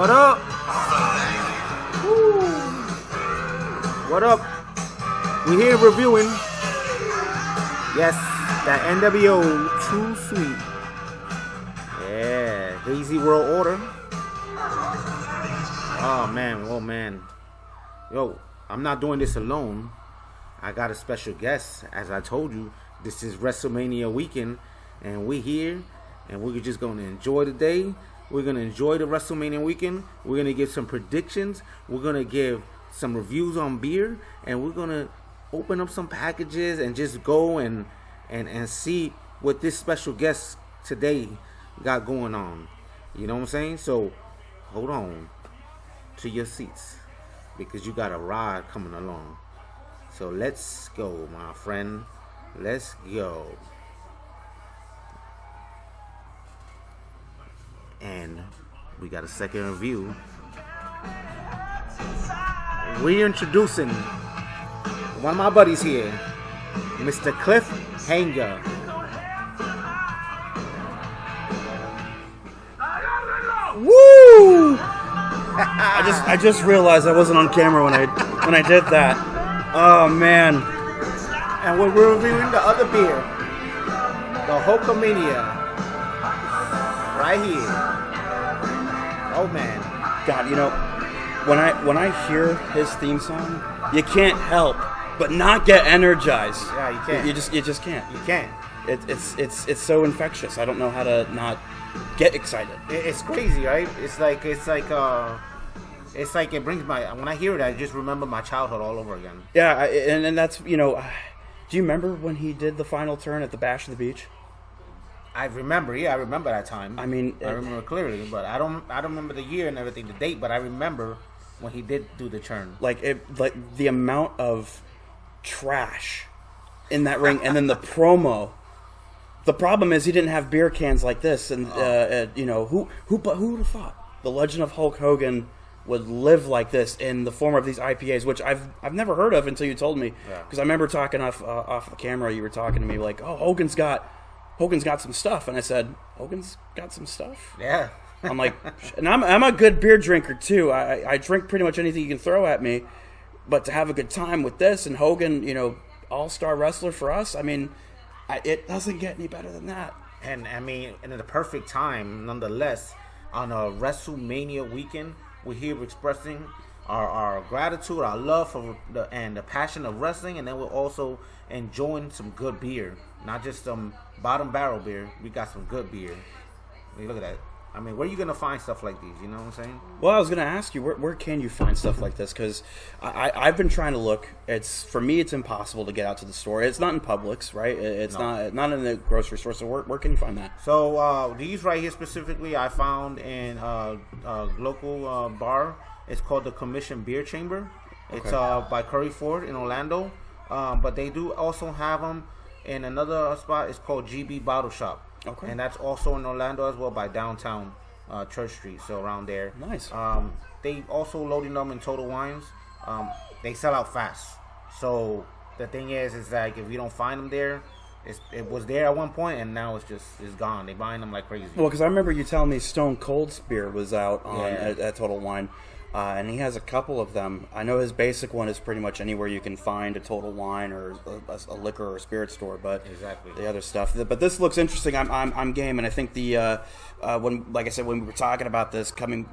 What up? Woo. What up? We're here reviewing, yes, that NWO True Sweet. Yeah, Hazy World Order. Oh man. Yo, I'm not doing this alone. I got a special guest. As I told you, this is Wrestlemania weekend, and we're here, and we're just going to enjoy the day. We're going to enjoy the Wrestlemania weekend. We're going to give some predictions. We're going to give some reviews on beer, and we're going to open up some packages and just go and see what this special guest today got going on. You know what I'm saying? So hold on to your seats, because you got a ride coming along. So let's go, my friend. Let's go. And we got a second review. We're introducing one of my buddies here, Mr. Cliffhanger. Woo! I just realized I wasn't on camera when I did that. Oh man! And we're reviewing the other beer, the hulkamania, right here. Oh man! God, you know, when I hear his theme song, you can't help but not get energized. Yeah, you can't. You just can't. You can't. It's so infectious. I don't know how to not get excited. It's crazy, right? It's like it brings when I hear it, I just remember my childhood all over again. Yeah, and that's, you know, do you remember when he did the final turn at the Bash of the Beach? I remember that time. I mean, I remember clearly, but I don't remember the year and everything, the date, but I remember when he did do the turn. Like the amount of trash in that ring, and then the promo. The problem is he didn't have beer cans like this, and you know, who would have thought the legend of Hulk Hogan would live like this in the form of these IPAs, which I've never heard of until you told me. Because I remember talking off the camera, you were talking to me like, "Oh, Hogan's got some stuff," and I said, "Hogan's got some stuff." Yeah. I'm like, and I'm a good beer drinker too. I drink pretty much anything you can throw at me, but to have a good time with this and Hogan, you know, all-star wrestler for us, I mean, it doesn't get any better than that. And I mean, in the perfect time, nonetheless, on a WrestleMania weekend, we're here expressing our gratitude, our love for the passion of wrestling, and then we're also enjoying some good beer, not just some bottom barrel beer. We got some good beer. I mean, look at that. I mean, where are you going to find stuff like these? You know what I'm saying? Well, I was going to ask you, where can you find stuff like this? Because I've been trying to look. For me, it's impossible to get out to the store. It's not in Publix, right? It's not in the grocery store. So where can you find that? So these right here specifically, I found in a local bar. It's called the Commission Beer Chamber. It's by Curry Ford in Orlando. But they do also have them in another spot. It's called GB Bottle Shop. Okay. And that's also in Orlando as well, by downtown Church Street, so around there. Nice. They also loading them in Total Wines. They sell out fast. So the thing is like, if you don't find them there, it was there at one point, and now it's gone. They buying them like crazy. Well, because I remember you telling me Stone Cold's beer was out at Total Wine. And he has a couple of them. I know his basic one is pretty much anywhere you can find a Total Wine or a liquor or a spirit store. But exactly the other stuff. But this looks interesting. I'm game, and I think when like I said, when we were talking about this coming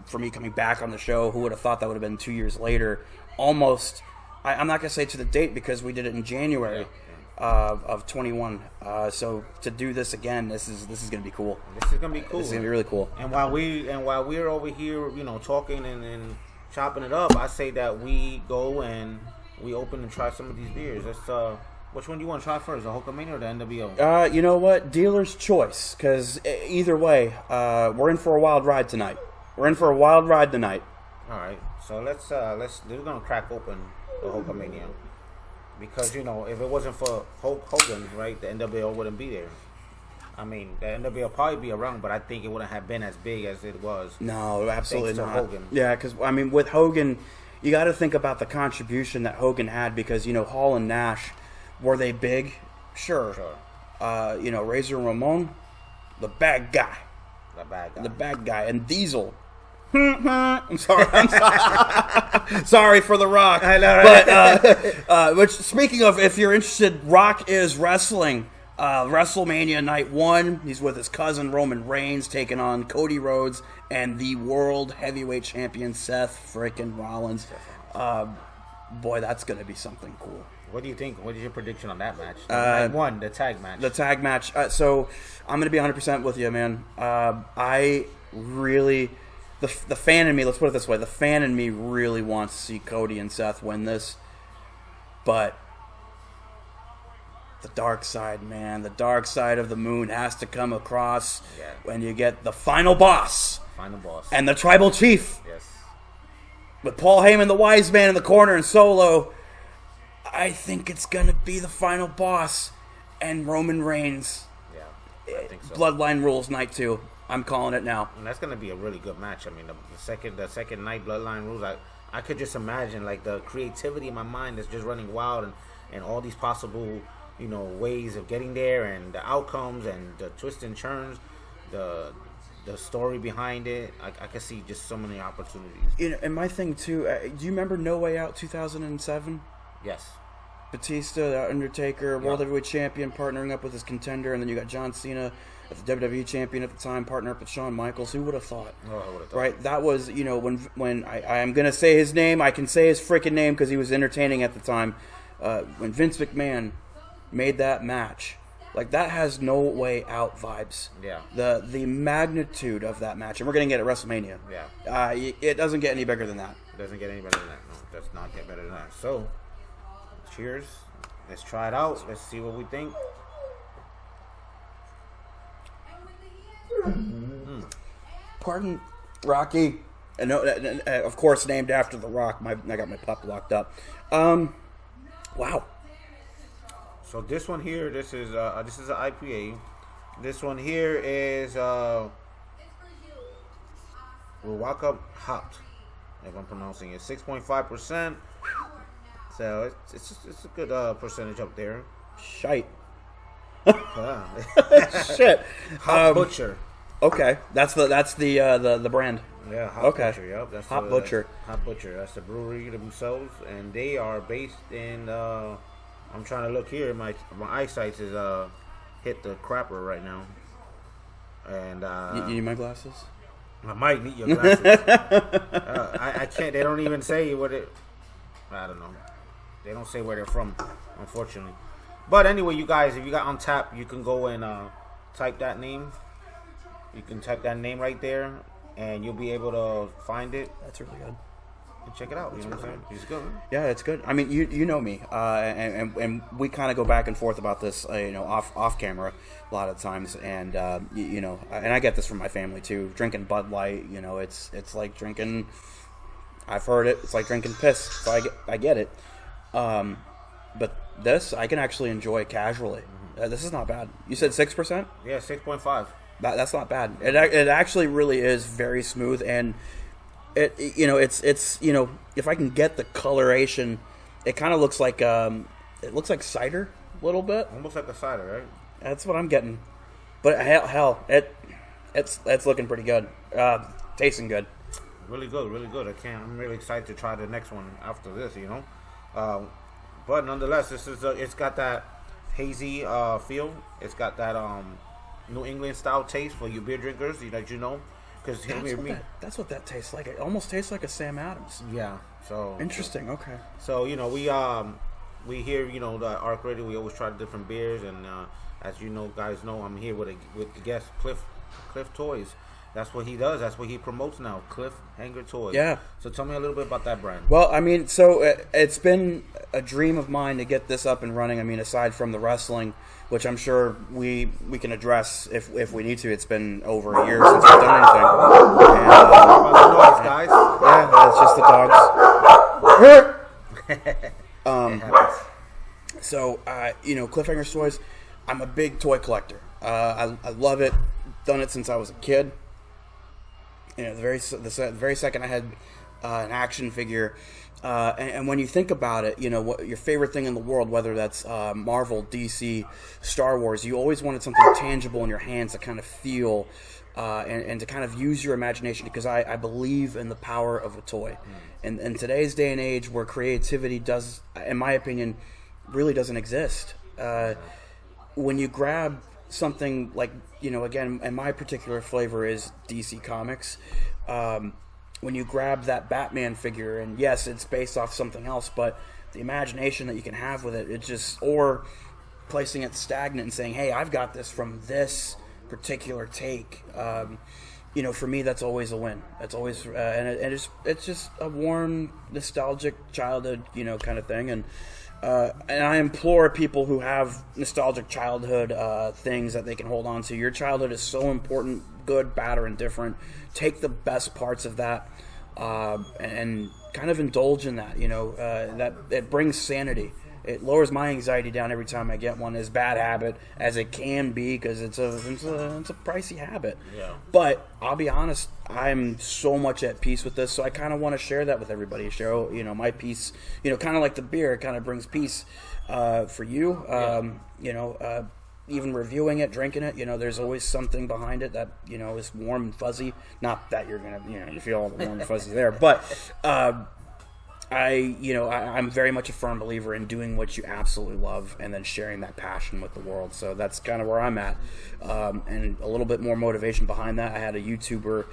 back on the show, who would have thought that would have been 2 years later? Almost. I'm not gonna say to the date because we did it in January of 21. So to do this again, this is gonna be cool. This is gonna be cool. This is gonna be really cool. And while we're over here, you know, talking and chopping it up, I say that we go and we open and try some of these beers. Let's which one do you want to try first, the hulkamania or the NWO? You know what, dealer's choice, because either way, we're in for a wild ride tonight. All right, so we're gonna crack open the hulkamania, because you know, if it wasn't for Hulk Hogan, right, the NWO wouldn't be there. I mean, the NWO probably be around, but I think it wouldn't have been as big as it was. No, absolutely not. Hogan. Yeah, because I mean, with Hogan, you got to think about the contribution that Hogan had, because you know, Hall and Nash, were they big? Sure. You know, Razor Ramon, the bad guy, and Diesel, I'm sorry. Sorry for The Rock. I know, right? But which, speaking of, if you're interested, Rock is wrestling. Wrestlemania Night 1. He's with his cousin Roman Reigns, taking on Cody Rhodes and the World Heavyweight Champion Seth frickin' Rollins. Boy, that's going to be something cool. What do you think? What is your prediction on that match? Night 1, the tag match. The tag match. So I'm going to be 100% with you, man. I really, the fan in me, let's put it this way, the fan in me really wants to see Cody and Seth win this. But the dark side, man, the dark side of the moon has to come across when you get the final boss. Final boss. And the tribal chief. Yes. With Paul Heyman, the wise man, in the corner and Solo. I think it's going to be the final boss and Roman Reigns. Yeah, I think so. Bloodline Rules Night 2. I'm calling it now. And that's going to be a really good match. I mean, the second night, Bloodline Rules, I could just imagine, like, the creativity in my mind is just running wild, and all these possible, ways of getting there, and the outcomes, and the twists and turns, the story behind it. I can see just so many opportunities. And my thing, too, do you remember No Way Out 2007? Yes. Batista, the Undertaker, World Heavyweight Champion, partnering up with his contender, and then you got John Cena, the WWE Champion at the time, partner up with Shawn Michaels. Who would have thought? Oh, I would have thought. Right? That was, when I am going to say his name, I can say his freaking name because he was entertaining at the time. When Vince McMahon made that match, like, that has No Way Out vibes. Yeah. The magnitude of that match, and we're going to get at WrestleMania. Yeah. It doesn't get any bigger than that. It doesn't get any better than that. No, it does not get better than that. So, cheers. Let's try it out. Let's see what we think. Pardon, Rocky. And of course, named after The Rock. I got my pup locked up. Wow. So this one here, this is an IPA. This one here is riwakamania, if I'm pronouncing it, 6.5%. So it's a good percentage up there. Shite. Yeah. Shit. Hop Butcher. Okay, that's the brand. Yeah, Hop Okay. Butcher. Yep, that's Hop Butcher. Hop Butcher. That's the brewery themselves, and they are based in. I'm trying to look here. My eyesight is hit the crapper right now, and You need my glasses? I might need your glasses. I can't. They don't even say what it. I don't know. They don't say where they're from, unfortunately. But anyway, you guys, if you got on tap, you can go and type that name. You can type that name right there, and you'll be able to find it. That's really good. And check it out. You know what I'm saying? It's good. Right? Yeah, it's good. I mean, you know me, and we kind of go back and forth about this, off camera a lot of times, and and I get this from my family too. Drinking Bud Light, it's like drinking. I've heard it. It's like drinking piss. So I get it. But this I can actually enjoy casually. This is not bad. You said 6%? Yeah, 6.5. That's not bad. It actually really is very smooth, and it's if I can get the coloration, it kind of looks like cider a little bit. Almost like a cider, right? That's what I'm getting. But hell, it's looking pretty good. Tasting good. Really good, really good. I'm really excited to try the next one after this. But nonetheless, it's got that hazy feel. It's got that New England style taste for you beer drinkers. Because that's what that tastes like. It almost tastes like a Sam Adams. Yeah. So interesting. Okay. So we here the Arc Radio. We always try different beers, and as guys know, I'm here with the guest Cliff Toys. That's what he does. That's what he promotes now. Cliffhanger Toys. Yeah. So tell me a little bit about that brand. Well, I mean, so it's been a dream of mine to get this up and running. I mean, aside from the wrestling, which I'm sure we can address if we need to. It's been over a year since we've done anything. And, about the noise, guys. Yeah, it's just the dogs. So, Cliffhanger Toys, I'm a big toy collector. I love it. Done it since I was a kid. The very second I had an action figure. And when you think about it, what your favorite thing in the world, whether that's Marvel, DC, Star Wars, you always wanted something tangible in your hands to kind of feel and to kind of use your imagination, because I believe in the power of a toy. And in today's day and age where creativity does, in my opinion, really doesn't exist, when you grab something like, again, and my particular flavor is DC Comics, when you grab that Batman figure, and yes, it's based off something else, but the imagination that you can have with it, or placing it stagnant and saying, hey, I've got this from this particular take. For me, that's always a win. That's always, it's just a warm, nostalgic childhood, kind of thing. And I implore people who have nostalgic childhood things that they can hold on to. Your childhood is so important, good, bad, or indifferent. Take the best parts of that and kind of indulge in that. That it brings sanity. It lowers my anxiety down every time I get one, as bad habit as it can be, because it's a pricey habit. Yeah. But I'll be honest, I'm so much at peace with this, so I kind of want to share that with everybody. Share, my peace. Kind of like the beer, it kind of brings peace for you. Even reviewing it, drinking it, there's always something behind it that is warm and fuzzy. Not that you're gonna, you feel all the warm and fuzzy there, but. I'm very much a firm believer in doing what you absolutely love and then sharing that passion with the world. So that's kind of where I'm at. And a little bit more motivation behind that. I had a YouTuber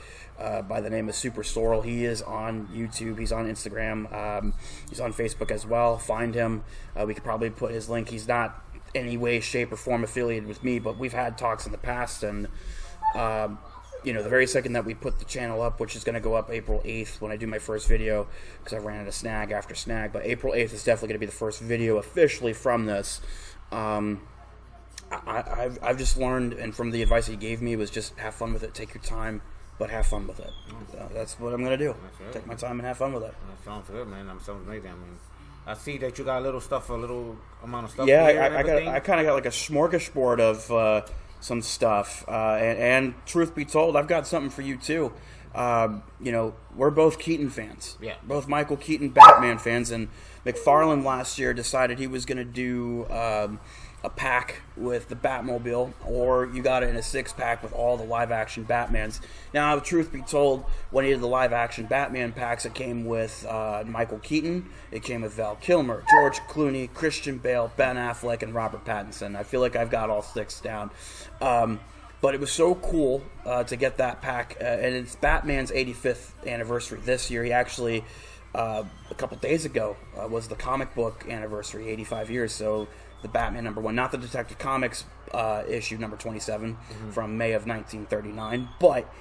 by the name of Super Sorrel. He is on YouTube. He's on Instagram. He's on Facebook as well. Find him. We could probably put his link. He's not any way, shape, or form affiliated with me, but we've had talks in the past, and the very second that we put the channel up, which is going to go up April 8th when I do my first video, because I ran into snag after snag, but April 8th is definitely going to be the first video officially from this. I've just learned, and from the advice he gave me, was just have fun with it, take your time, but have fun with it. So that's what I'm going to do. Take my time and have fun with it. That sounds good, man. That sounds amazing. I see that you got a little amount of stuff. Yeah, I kind of got like a smorgasbord of some stuff, and truth be told, I've got something for you too. We're both Keaton fans. Yeah. Both Michael Keaton Batman fans, and McFarlane last year decided he was going to do a pack with the Batmobile, or you got it in a 6-pack with all the live-action Batmans. Now, truth be told, when he did the live-action Batman packs, it came with Michael Keaton, it came with Val Kilmer, George Clooney, Christian Bale, Ben Affleck, and Robert Pattinson. I feel like I've got all 6 down. But it was so cool to get that pack, and it's Batman's 85th anniversary this year. He actually, a couple days ago, was the comic book anniversary, 85 years, so the Batman #1, not the Detective Comics issue number 27 from May of 1939, but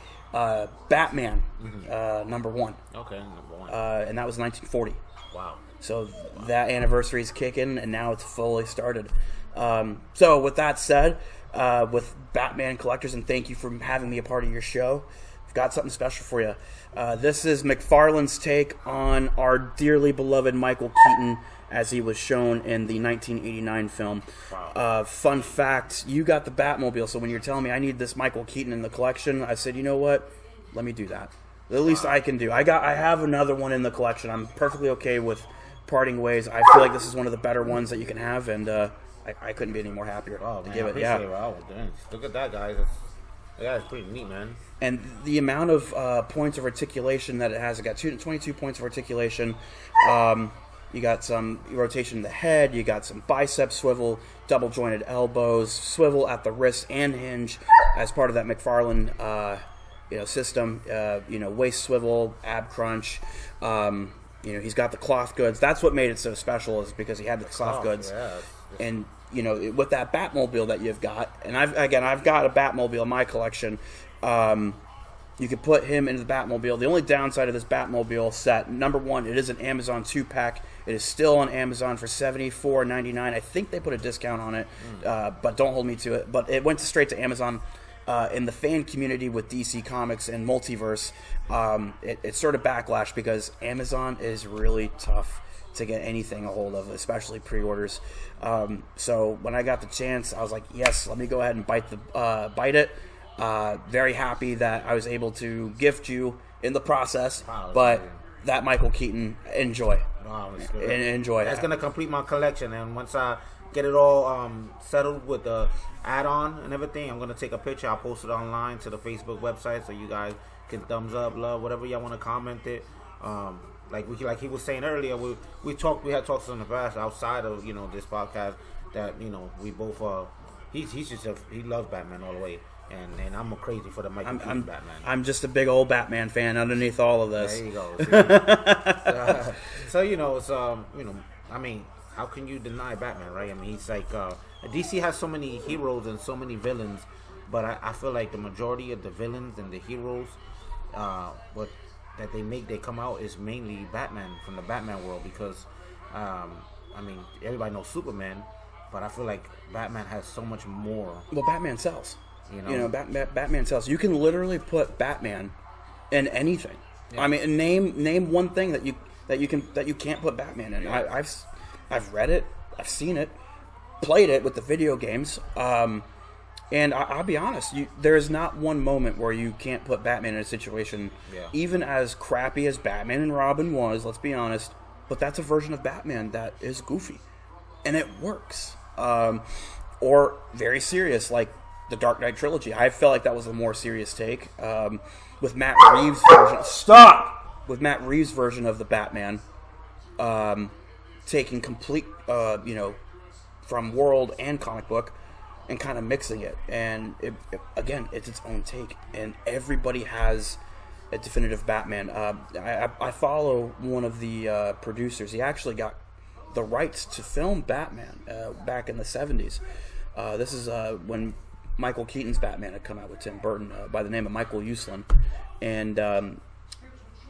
Batman #1. Okay, #1. And that was 1940. Wow. So that anniversary is kicking, and now it's fully started. So with that said, with Batman collectors, and thank you for having me a part of your show, I've got something special for you. This is McFarlane's take on our dearly beloved Michael Keaton as he was shown in the 1989 film. Wow. Fun fact, you got the Batmobile, so when you're telling me I need this Michael Keaton in the collection, I said, you know what? Let me do that. The least I can do. I have another one in the collection. I'm perfectly okay with parting ways. I feel like this is one of the better ones that you can have, and I couldn't be any more happier to give it. Yeah. Wow, look at that, guys. It's pretty neat, man. And the amount of points of articulation that it has, it got 22 points of articulation. You got some rotation in the head. You got some bicep swivel, double jointed elbows, swivel at the wrist and hinge as part of that McFarlane system. Waist swivel, ab crunch. He's got the cloth goods. That's what made it so special, is because he had the cloth goods. Yeah. And with that Batmobile that you've got, and I've got a Batmobile in my collection. You could put him into the Batmobile. The only downside of this Batmobile set, #1, it is an Amazon 2-pack. It is still on Amazon for $74.99. I think they put a discount on it, but don't hold me to it. But it went straight to Amazon. In the fan community with DC Comics and Multiverse, it's sort of backlash because Amazon is really tough to get anything a hold of, especially pre-orders. So when I got the chance, I was like, yes, let me go ahead and bite it. Very happy that I was able to gift you in the process, but that Michael Keaton, enjoy. Wow, Enjoy. That's gonna complete my collection, and once I get it all settled with the add-on and everything, I'm gonna take a picture. I'll post it online to the Facebook website, so you guys can thumbs up, love, whatever y'all want to comment it. Like he was saying earlier, we had talks in the past outside of this podcast that we both he loves Batman all the way. And I'm crazy for the Michael Keaton Batman. I'm just a big old Batman fan underneath all of this. There you go. So it's I mean, how can you deny Batman, right? I mean, he's like DC has so many heroes and so many villains, but I feel like the majority of the villains and the heroes, that they come out is mainly Batman from the Batman world because, I mean, everybody knows Superman, but I feel like Batman has so much more. Well, Batman sells. Batman sells. You can literally put Batman in anything. Yeah. I mean, name one thing that you can't put Batman in. Yeah. I've read it, I've seen it, played it with the video games, and I'll be honest. There is not one moment where you can't put Batman in a situation, even as crappy as Batman and Robin was. Let's be honest, but that's a version of Batman that is goofy, and it works. Or very serious, like the Dark Knight trilogy. I felt like that was a more serious take with Matt Reeves' version. Stop! With Matt Reeves' version of the Batman, taking complete, from world and comic book, and kind of mixing it. And again, it's its own take, and everybody has a definitive Batman. I follow one of the producers. He actually got the rights to film Batman back in the 70s. This is when Michael Keaton's Batman had come out with Tim Burton by the name of Michael Uslan, and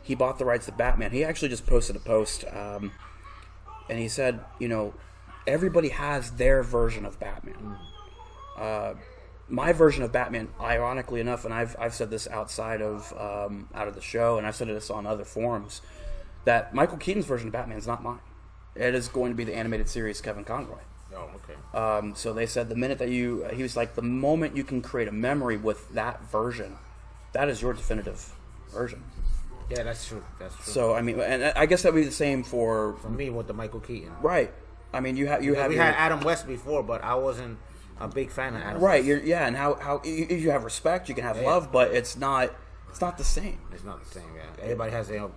he bought the rights to Batman. He actually just posted a post, and he said, everybody has their version of Batman. My version of Batman, ironically enough, and I've said this outside of out of the show, and I've said this on other forums, that Michael Keaton's version of Batman is not mine. It is going to be the animated series Kevin Conroy. Oh, okay. So they said the minute that he was like, the moment you can create a memory with that version, that is your definitive version. Yeah, that's true. So I mean, and I guess that would be the same for me with the Michael Keaton. Right. I mean, we had Adam West before, but I wasn't a big fan of Adam. Right. West. And how you have respect, you can have love, but it's not the same. It's not the same. Yeah. Everybody has their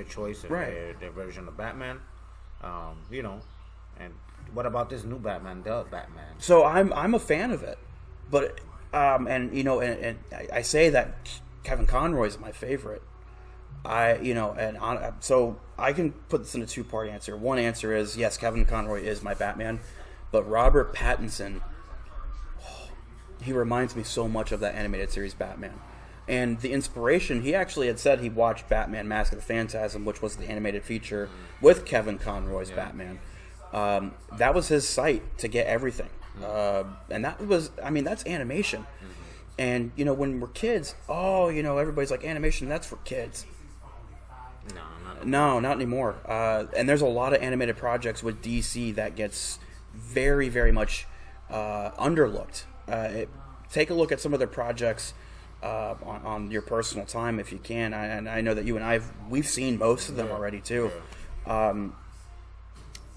choice and their version of Batman. And what about this new Batman, the Batman? So I'm a fan of it, but and I say that Kevin Conroy is my favorite. So I can put this in a two-part answer. One answer is yes, Kevin Conroy is my Batman, but Robert Pattinson, he reminds me so much of that animated series Batman. And the inspiration, he actually had said he watched Batman Mask of the Phantasm, which was the animated feature with Kevin Conroy's Batman. That was his site to get everything. And that's animation. And, when we're kids, everybody's like, animation, that's for kids. No, not anymore. And there's a lot of animated projects with DC that gets very, very much underlooked. Take a look at some of their projects on your personal time if you can. And I know that you and we've seen most of them already too.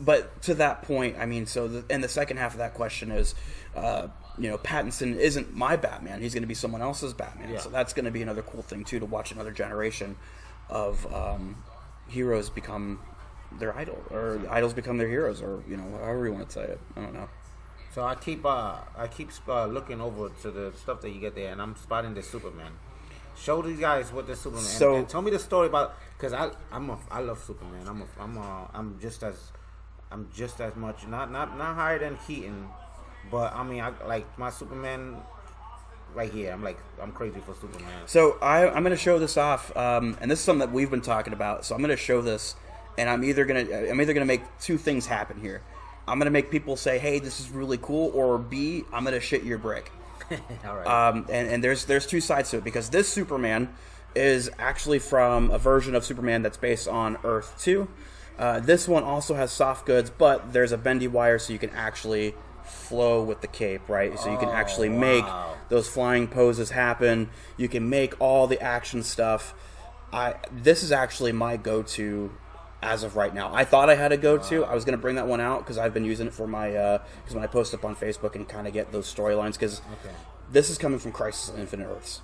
But to that point, I mean, and the second half of that question is, Pattinson isn't my Batman. He's going to be someone else's Batman. Yeah. So that's going to be another cool thing too, to watch another generation of heroes become their idol, or idols become their heroes, or however you want to say it. I don't know. So I keep looking over to the stuff that you get there, and I'm spotting the Superman. Show these guys what the Superman. So and tell me the story about, because I love Superman. I'm just as much not higher than Keaton, but I mean I like my Superman. Right here, I'm crazy for Superman. So I'm going to show this off, and this is something that we've been talking about. So I'm going to show this, and I'm either going to make two things happen here. I'm going to make people say, "Hey, this is really cool," or B, I'm going to shit your brick. All right. And there's two sides to it, because this Superman is actually from a version of Superman that's based on Earth 2. This one also has soft goods, but there's a bendy wire, so you can actually flow with the cape, right? So you can actually make those flying poses happen. You can make all the action stuff. This is actually my go-to as of right now. I thought I had a go-to. I was going to bring that one out because I've been using it for my because when I post up on Facebook and kind of get those storylines, because this is coming from Crisis on Infinite Earths.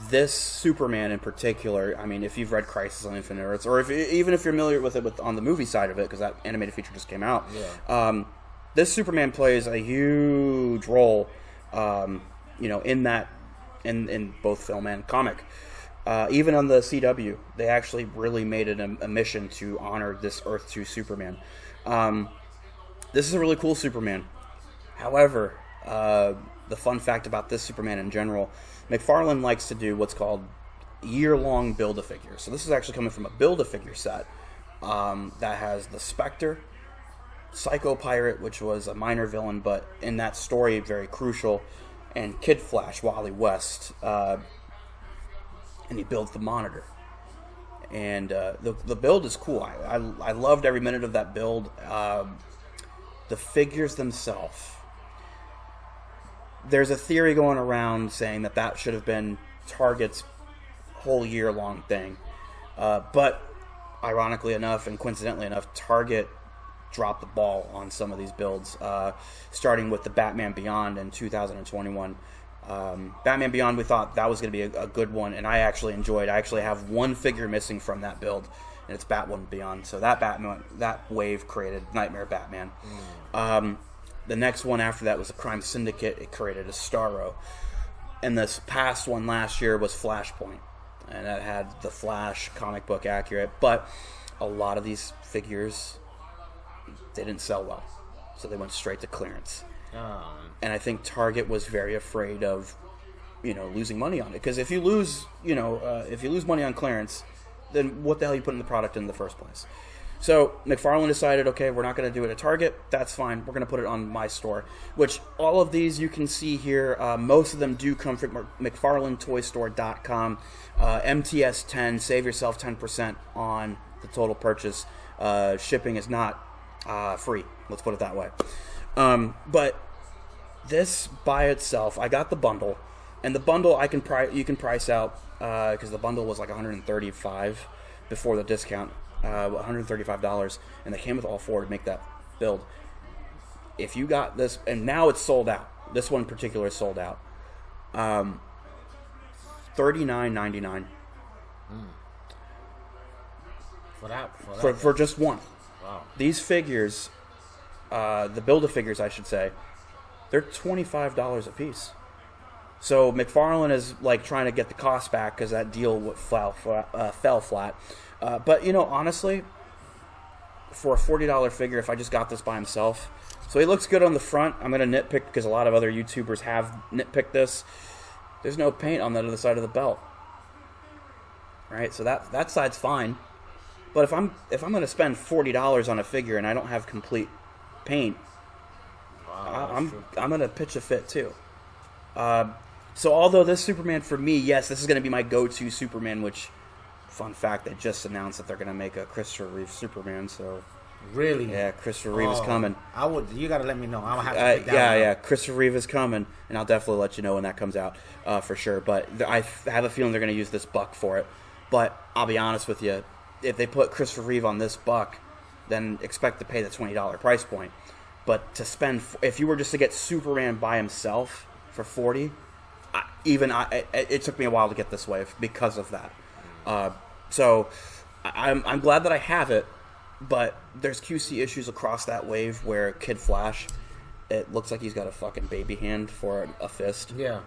This Superman in particular, I mean, if you've read Crisis on Infinite Earths, or even if you're familiar with it on the movie side of it, because that animated feature just came out, this Superman plays a huge role, in that, in both film and comic. Even on the CW, they actually really made it a mission to honor this Earth 2 Superman. This is a really cool Superman. However, the fun fact about this Superman in general, McFarlane likes to do what's called year-long Build-A-Figure. So this is actually coming from a Build-A-Figure set that has the Spectre, Psycho Pirate, which was a minor villain, but in that story, very crucial, and Kid Flash, Wally West, and he builds the Monitor. And the build is cool. I loved every minute of that build. The figures themselves, there's a theory going around saying that should have been Target's whole year-long thing. But ironically enough and coincidentally enough, Target dropped the ball on some of these builds, starting with the Batman Beyond in 2021. Batman Beyond, we thought that was going to be a good one, and I actually enjoyed. I actually have one figure missing from that build, and it's Batwoman Beyond. So that wave created Nightmare Batman. The next one after that was the Crime Syndicate. It created a Starro. And this past one last year was Flashpoint, and that had the Flash comic book accurate. But a lot of these figures, they didn't sell well, so they went straight to clearance. And I think Target was very afraid of, losing money on it. Because if you lose, money on clearance, then what the hell are you putting the product in the first place? So McFarlane decided, okay, we're not going to do it at Target. That's fine. We're going to put it on my store. Which all of these you can see here. Most of them do come from McFarlaneToyStore.com. MTS 10. Save yourself 10% on the total purchase. Shipping is not free. Let's put it that way. But this by itself, I got the bundle, and the bundle you can price out because the bundle was like $135 before the discount, $135, and they came with all four to make that build. If you got this, and now it's sold out. This one in particular is sold out. $39.99 for just one. Wow. These figures, the Build-A-Figures, I should say, they're $25 a piece. So McFarlane is like trying to get the cost back because that deal fell flat. But honestly, for a $40 figure, if I just got this by himself, so he looks good on the front. I'm gonna nitpick because a lot of other YouTubers have nitpicked this. There's no paint on that other side of the belt, right? So that side's fine. But if I'm gonna spend $40 on a figure and I don't have complete paint, I'm gonna pitch a fit too. So although this Superman for me, yes, this is gonna be my go-to Superman. Which, fun fact, they just announced that they're gonna make a Christopher Reeve Superman. So really, yeah, Christopher Reeve is coming. You gotta let me know. I'll have to pick that yeah. Christopher Reeve is coming, and I'll definitely let you know when that comes out for sure. But I have a feeling they're gonna use this buck for it. But I'll be honest with you. If they put Christopher Reeve on this buck, then expect to pay the $20 price point. But to spend, if you were just to get Superman by himself for $40, it took me a while to get this wave because of that. So I'm glad that I have it, but there's QC issues across that wave where Kid Flash, it looks like he's got a fucking baby hand for a fist. Yeah,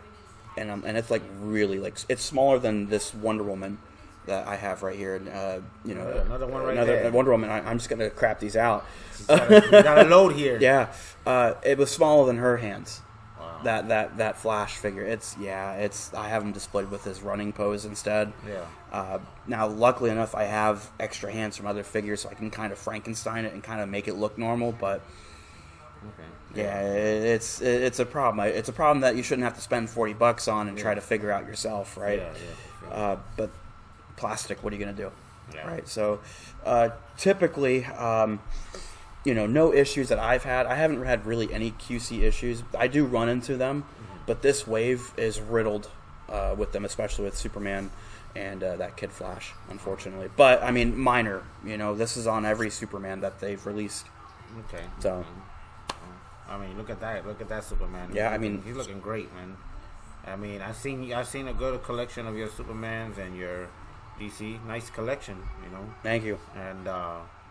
and it's like really like it's smaller than this Wonder Woman that I have right here, and another one right there. Wonder Woman. I'm just gonna crap these out. You got a load here. Yeah, it was smaller than her hands. Wow. That Flash figure. I have him displayed with his running pose instead. Yeah. Now, luckily enough, I have extra hands from other figures, so I can kind of Frankenstein it and kind of make it look normal. But yeah, it's a problem. It's a problem that you shouldn't have to spend $40 on and try to figure out yourself, right? Yeah. But plastic, what are you going to do? Yeah. Right. So typically, no issues that I've had. I haven't had really any QC issues. I do run into them, but this wave is riddled with them, especially with Superman and that Kid Flash, unfortunately. But I mean, minor. This is on every Superman that they've released. Okay. So, I mean, look at that. Look at that Superman. Yeah, I mean, he's looking great, man. I mean, I've seen a good collection of your Supermans and your DC. Nice collection, Thank you. And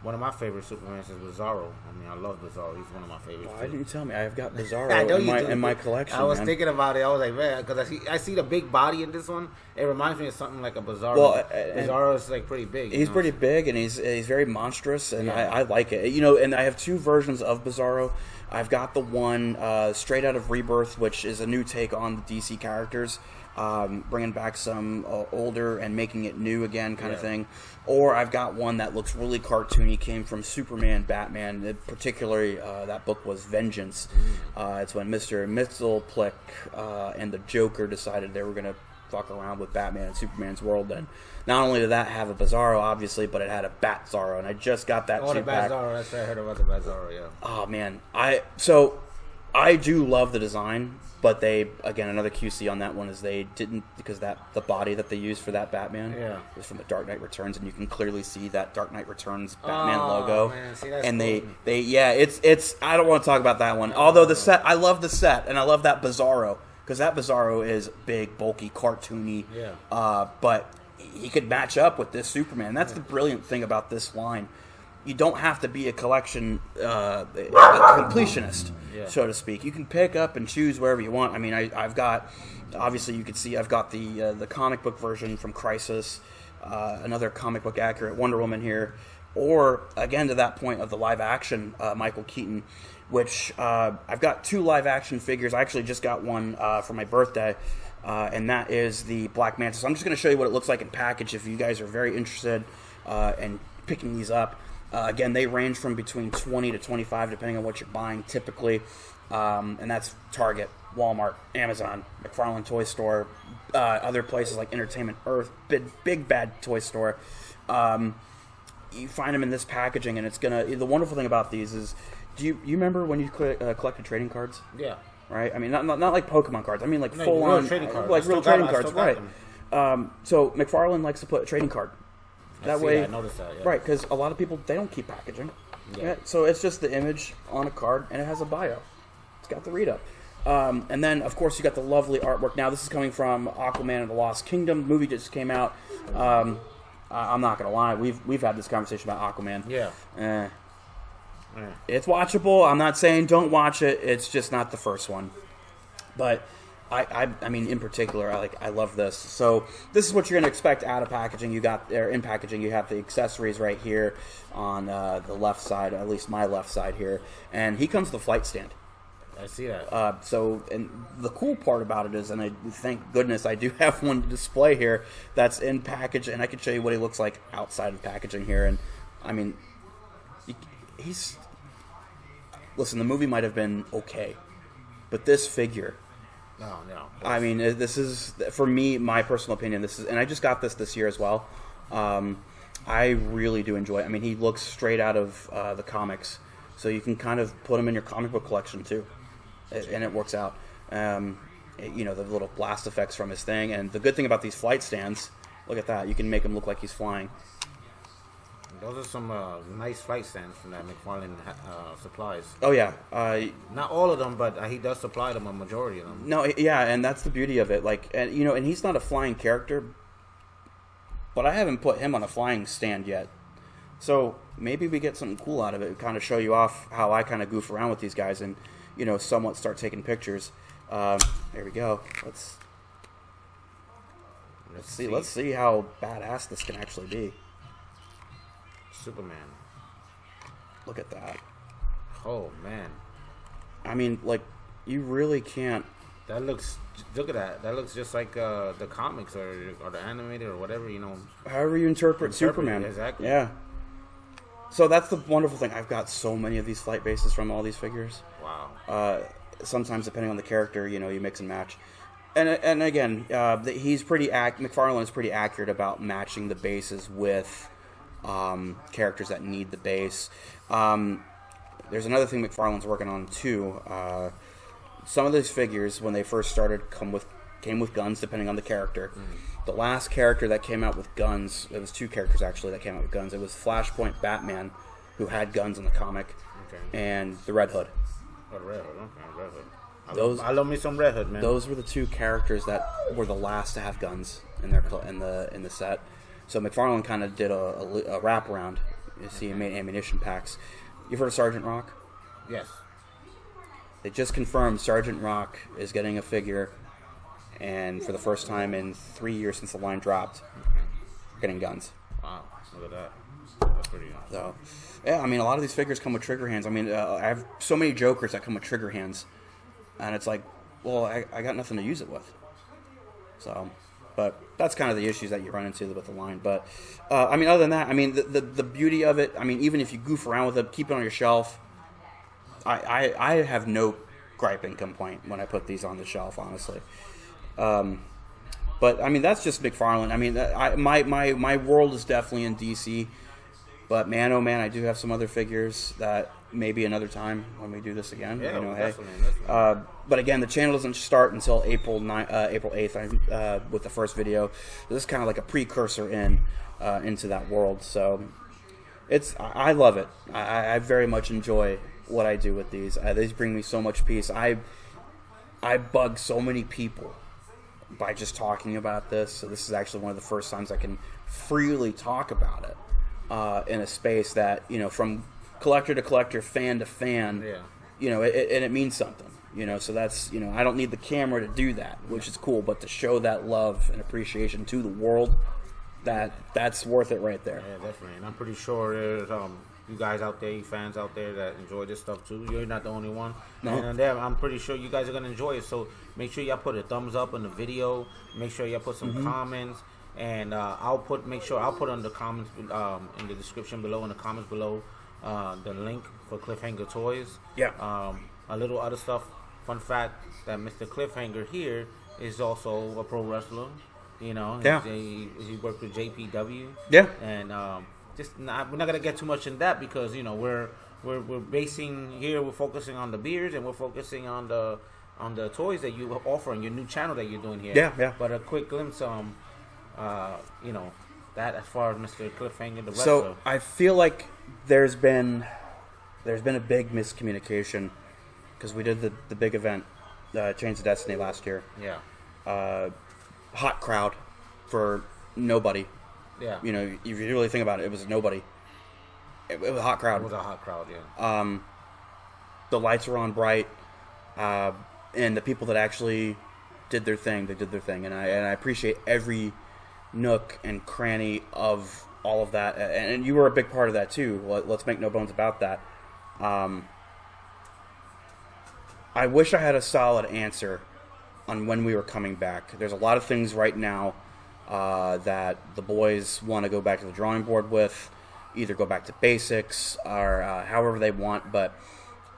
one of my favorite Supermans is Bizarro. I mean, I love Bizarro. He's one of my favorites. Why didn't you tell me? I've got I know Bizarro in my do. collection. I was man. thinking about it. I was like, man, because I see the big body in this one. It reminds me of something like a Bizarro. Well, Bizarro is like pretty big. He's pretty big, and he's very monstrous, and Yeah. I like it. And I have two versions of Bizarro. I've got the one straight out of Rebirth, which is a new take on the DC characters, bringing back some older and making it new again kind of thing. Or I've got one that looks really cartoony, came from Superman, Batman. Particularly, that book was Vengeance. It's when Mr. Mxyzptlk and the Joker decided they were going to fuck around with Batman and Superman's world. And not only did that have a Bizarro, obviously, but it had a Bat-Zarro, and I just got that the two-pack. Bat-Zarro. That's what I heard about the Bat-Zarro, yeah. Oh, man. I do love the design, but another QC on that one is they didn't, because the body that they used for that Batman was from the Dark Knight Returns, and you can clearly see that Dark Knight Returns Batman logo. Man. See, that's and cool. it's I don't want to talk about that one. Although the set, I love the set, and I love that Bizarro, because that Bizarro is big, bulky, cartoony. Yeah. But he could match up with this Superman. That's the brilliant thing about this line. You don't have to be a collection a completionist, so to speak. You can pick up and choose wherever you want. I mean, I've got, obviously you can see I've got the comic book version from Crisis, another comic book accurate Wonder Woman here, or again to that point of the live action Michael Keaton, which I've got two live action figures. I actually just got one for my birthday, and that is the Black Manta. So I'm just going to show you what it looks like in package if you guys are very interested in picking these up. Again, they range from between $20 to $25 depending on what you're buying typically, and that's Target, Walmart, Amazon, McFarlane Toy Store, other places like Entertainment Earth, big bad toy store. You find them in this packaging, and the wonderful thing about these is, do you remember when you collected trading cards? Yeah. Right? I mean, not like Pokemon cards. I mean, like full real on trading cards. like real trading cards, right? Them. So McFarlane likes to put a trading card. That way, I noticed that. Yeah. Right? Because a lot of people, they don't keep packaging. Yeah. So it's just the image on a card, and it has a bio. It's got the read up. And then, of course, you got the lovely artwork. Now, this is coming from Aquaman and the Lost Kingdom. The movie just came out. I'm not gonna lie, we've had this conversation about Aquaman. Yeah. It's watchable. I'm not saying don't watch it. It's just not the first one. But I mean, in particular, I love this. So this is what you're going to expect out of packaging. In packaging, you have the accessories right here on the left side, at least my left side here, and he comes with a flight stand. I see that. And the cool part about it is, and I thank goodness I do have one to display here that's in package, and I can show you what he looks like outside of packaging here. And I mean, listen, the movie might have been okay, but this figure. No. I mean, this is, for me, my personal opinion, and I just got this year as well. I really do enjoy it. I mean, he looks straight out of the comics, so you can kind of put him in your comic book collection too, and it works out. The little blast effects from his thing, and the good thing about these flight stands, look at that, you can make him look like he's flying. Those are some nice flight stands from that McFarlane supplies. Oh, yeah. Not all of them, but he does supply them, a majority of them. No, yeah, and that's the beauty of it. And he's not a flying character, but I haven't put him on a flying stand yet. So maybe we get something cool out of it, kind of show you off how I kind of goof around with these guys and, somewhat start taking pictures. There we go. Let's see. Let's see how badass this can actually be. Superman. Look at that. Oh, man. I mean, you really can't. Look at that. That looks just like the comics or the animated or whatever, However you interpret Superman. Exactly. Yeah. So that's the wonderful thing. I've got so many of these flight bases from all these figures. Wow. Sometimes, depending on the character, you mix and match. And again, McFarlane is pretty accurate about matching the bases with characters that need the base. There's another thing McFarlane's working on too. Some of these figures, when they first started, come with came with guns depending on the character. The last character that came out with guns, it was 2 characters actually that came out with guns. It was Flashpoint Batman, who had guns in the comic, and the Red Hood. Oh, Red Hood, okay, Red Hood. I love me some Red Hood, man. Those were the 2 characters that were the last to have guns in the set. So McFarlane kind of did a wraparound. You see, he made ammunition packs. You've heard of Sergeant Rock? Yes. They just confirmed Sergeant Rock is getting a figure, and for the first time in 3 years since the line dropped, getting guns. Wow, look at that. That's pretty awesome. So, yeah, I mean, a lot of these figures come with trigger hands. I mean, I have so many Jokers that come with trigger hands, and it's like, well, I got nothing to use it with. So, but that's kind of the issues that you run into with the line. But, I mean, other than that, I mean, the beauty of it, I mean, even if you goof around with it, keep it on your shelf, I have no griping complaint when I put these on the shelf, honestly. But I mean, that's just McFarlane. I mean, my world is definitely in DC. But man, oh man, I do have some other figures that maybe another time when we do this again. Yeah, you know, definitely. But again, the channel doesn't start until April 8th with the first video. This is kind of like a precursor into that world. So I love it. I very much enjoy what I do with these. These bring me so much peace. I bug so many people by just talking about this. So this is actually one of the first times I can freely talk about it in a space that, you know, from collector to collector, fan to fan, you know, and it means something, you know. So that's, you know, I don't need the camera to do that, which is cool, but to show that love and appreciation to the world, that's worth it right there. Yeah, definitely. And I'm pretty sure there's you guys out there, you fans out there that enjoy this stuff too. You're not the only one. No. And I'm pretty sure you guys are gonna enjoy it. So make sure y'all put a thumbs up on the video. Make sure y'all put some comments. And I'll put on the comments in the description below, in the comments below, the link for Cliffhanger Toys. Yeah. A little other stuff. Fun fact that Mr. Cliffhanger here is also a pro wrestler. You know. Yeah. He worked with JPW. Yeah. And we're not gonna get too much in that because, you know, we're basing here. We're focusing on the beers and we're focusing on the toys that you offer on your new channel that you're doing here. Yeah. But a quick glimpse, you know, that as far as Mr. Cliffhanger the wrestler. So I feel like there's been a big miscommunication because we did the big event, Chains of Destiny last year. Yeah. Hot crowd for nobody. Yeah. You know, if you really think about it, it was nobody. It was a hot crowd. It was a hot crowd, yeah. The lights were on bright, and the people that actually did their thing, they did their thing, and I appreciate every nook and cranny of all of that, and you were a big part of that too. Let's make no bones about that. I wish I had a solid answer on when we were coming back. There's a lot of things right now that the boys want to go back to the drawing board with, either go back to basics or however they want. But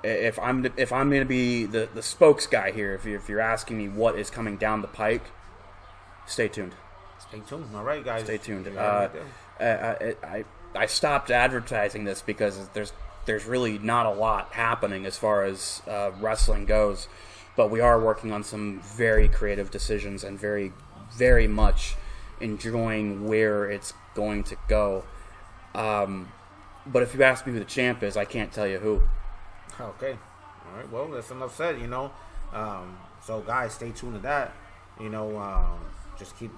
if I'm going to be the spokes guy here, if you're asking me what is coming down the pike, stay tuned. Stay tuned. All right, guys. Stay tuned. I stopped advertising this because there's really not a lot happening as far as wrestling goes, but we are working on some very creative decisions and very, very much enjoying where it's going to go. But if you ask me who the champ is, I can't tell you who. Okay. All right. Well, that's enough said, you know. So, guys, stay tuned to that. You know, just keep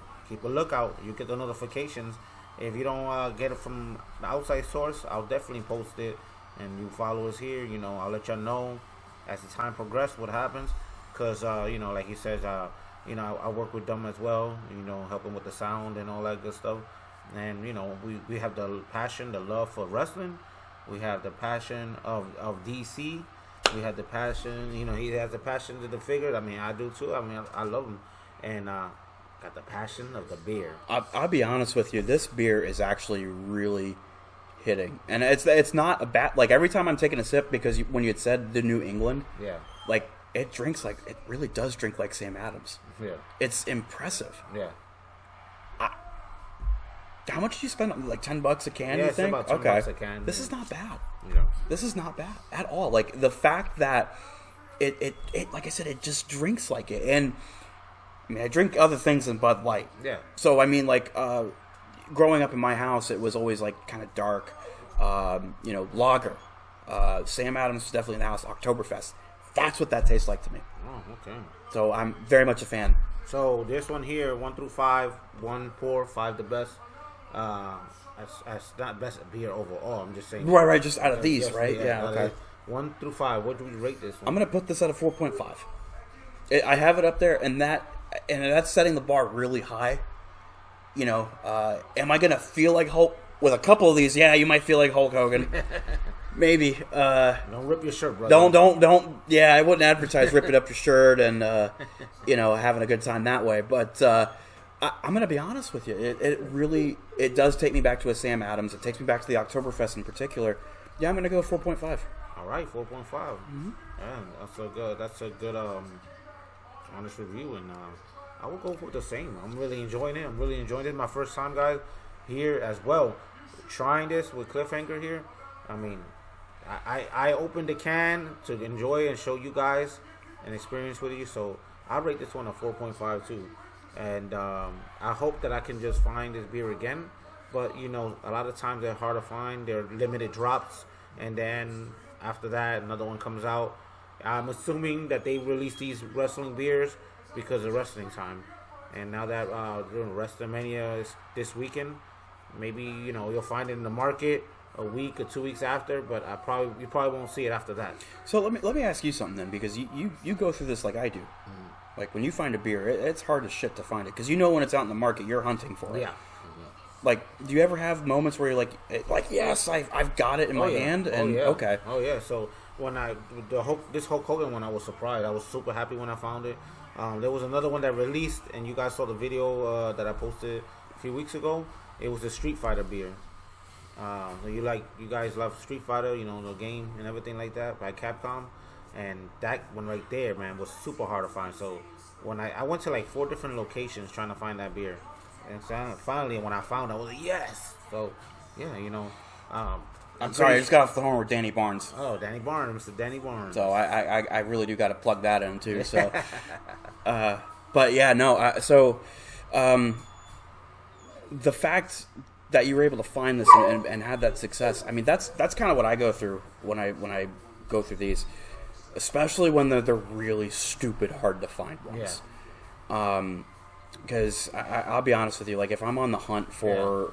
a lookout. You get the notifications. If you don't get it from the outside source, I'll definitely post it. And you follow us here, you know, I'll let y'all know as the time progresses what happens. Because, you know, like he says, you know, I work with them as well, you know, helping with the sound and all that good stuff. And, you know, we have the passion, the love for wrestling. We have the passion of DC. We have the passion, you know, he has the passion to the figure. I mean, I do too. I mean, I love him. And got the passion of the beer. I'll be honest with you. This beer is actually really hitting. And it's not a bad, like every time I'm taking a sip, because when you had said the New England, yeah, like it drinks like, it really does drink like Sam Adams. Yeah. It's impressive. Yeah. How much did you spend? Like $10 a can, yeah, you think? About $10 a can. This is not bad. Yeah. This is not bad at all. Like the fact that it like I said, it just drinks like it. And I mean, I drink other things than Bud Light. Yeah. So, I mean, like, growing up in my house, it was always, like, kind of dark. Lager. Sam Adams was definitely in the house. Oktoberfest. That's what that tastes like to me. Oh, okay. So, I'm very much a fan. So, this one here, 1 through 5. 1 poor, 5 the best. That's not best beer overall. I'm just saying. Right. Just out of these, right? Yeah, okay. 1 through 5. What do we rate this one? I'm going to put this at a 4.5. I have it up there, and that's setting the bar really high. Am I going to feel like Hulk with a couple of these? Yeah, you might feel like Hulk Hogan. Maybe. Don't rip your shirt, brother. Don't. Yeah, I wouldn't advertise ripping up your shirt and, having a good time that way. But I'm going to be honest with you. It does take me back to a Sam Adams. It takes me back to the Oktoberfest in particular. Yeah, I'm going to go 4.5. All right, 4.5. Mm-hmm. Yeah, that's a good honest review, and I will go for the same. I'm really enjoying it. This is my first time, guys, here as well, trying this with Cliffhanger here. I mean, I opened the can to enjoy and show you guys an experience with you, so I rate this one a 4.5 too. And I hope that I can just find this beer again. But, a lot of times they're hard to find. They're limited drops. And then after that, another one comes out. I'm assuming that they release these wrestling beers because of wrestling time. And now that during Wrestlemania is this weekend, maybe, you'll find it in the market a week or 2 weeks after. But you probably won't see it after that. So let me ask you something then, because you go through this like I do. Mm-hmm. Like, when you find a beer, it's hard as shit to find it. Because when it's out in the market, you're hunting for it. Yeah. Like, do you ever have moments where you're like yes, I've got it in my hand? And okay. Oh, yeah. So, when this Hulk Hogan one, I was surprised. I was super happy when I found it. There was another one that released, and you guys saw the video that I posted a few weeks ago. It was a Street Fighter beer. You guys love Street Fighter, the game and everything like that by Capcom. And that one right there, man, was super hard to find. So when I went to like 4 different locations trying to find that beer, and so finally when I found it, I was like, yes. So yeah, I'm sorry, I just got off the horn with Danny Barnes. Oh, Danny Barnes, Mr. Danny Barnes. So I really do got to plug that in too. So, but yeah, no. The fact that you were able to find this and have that success, I mean, that's kind of what I go through when I go through these. Especially when they're really stupid hard to find ones. Yeah. Because I'll be honest with you, like if I'm on the hunt for,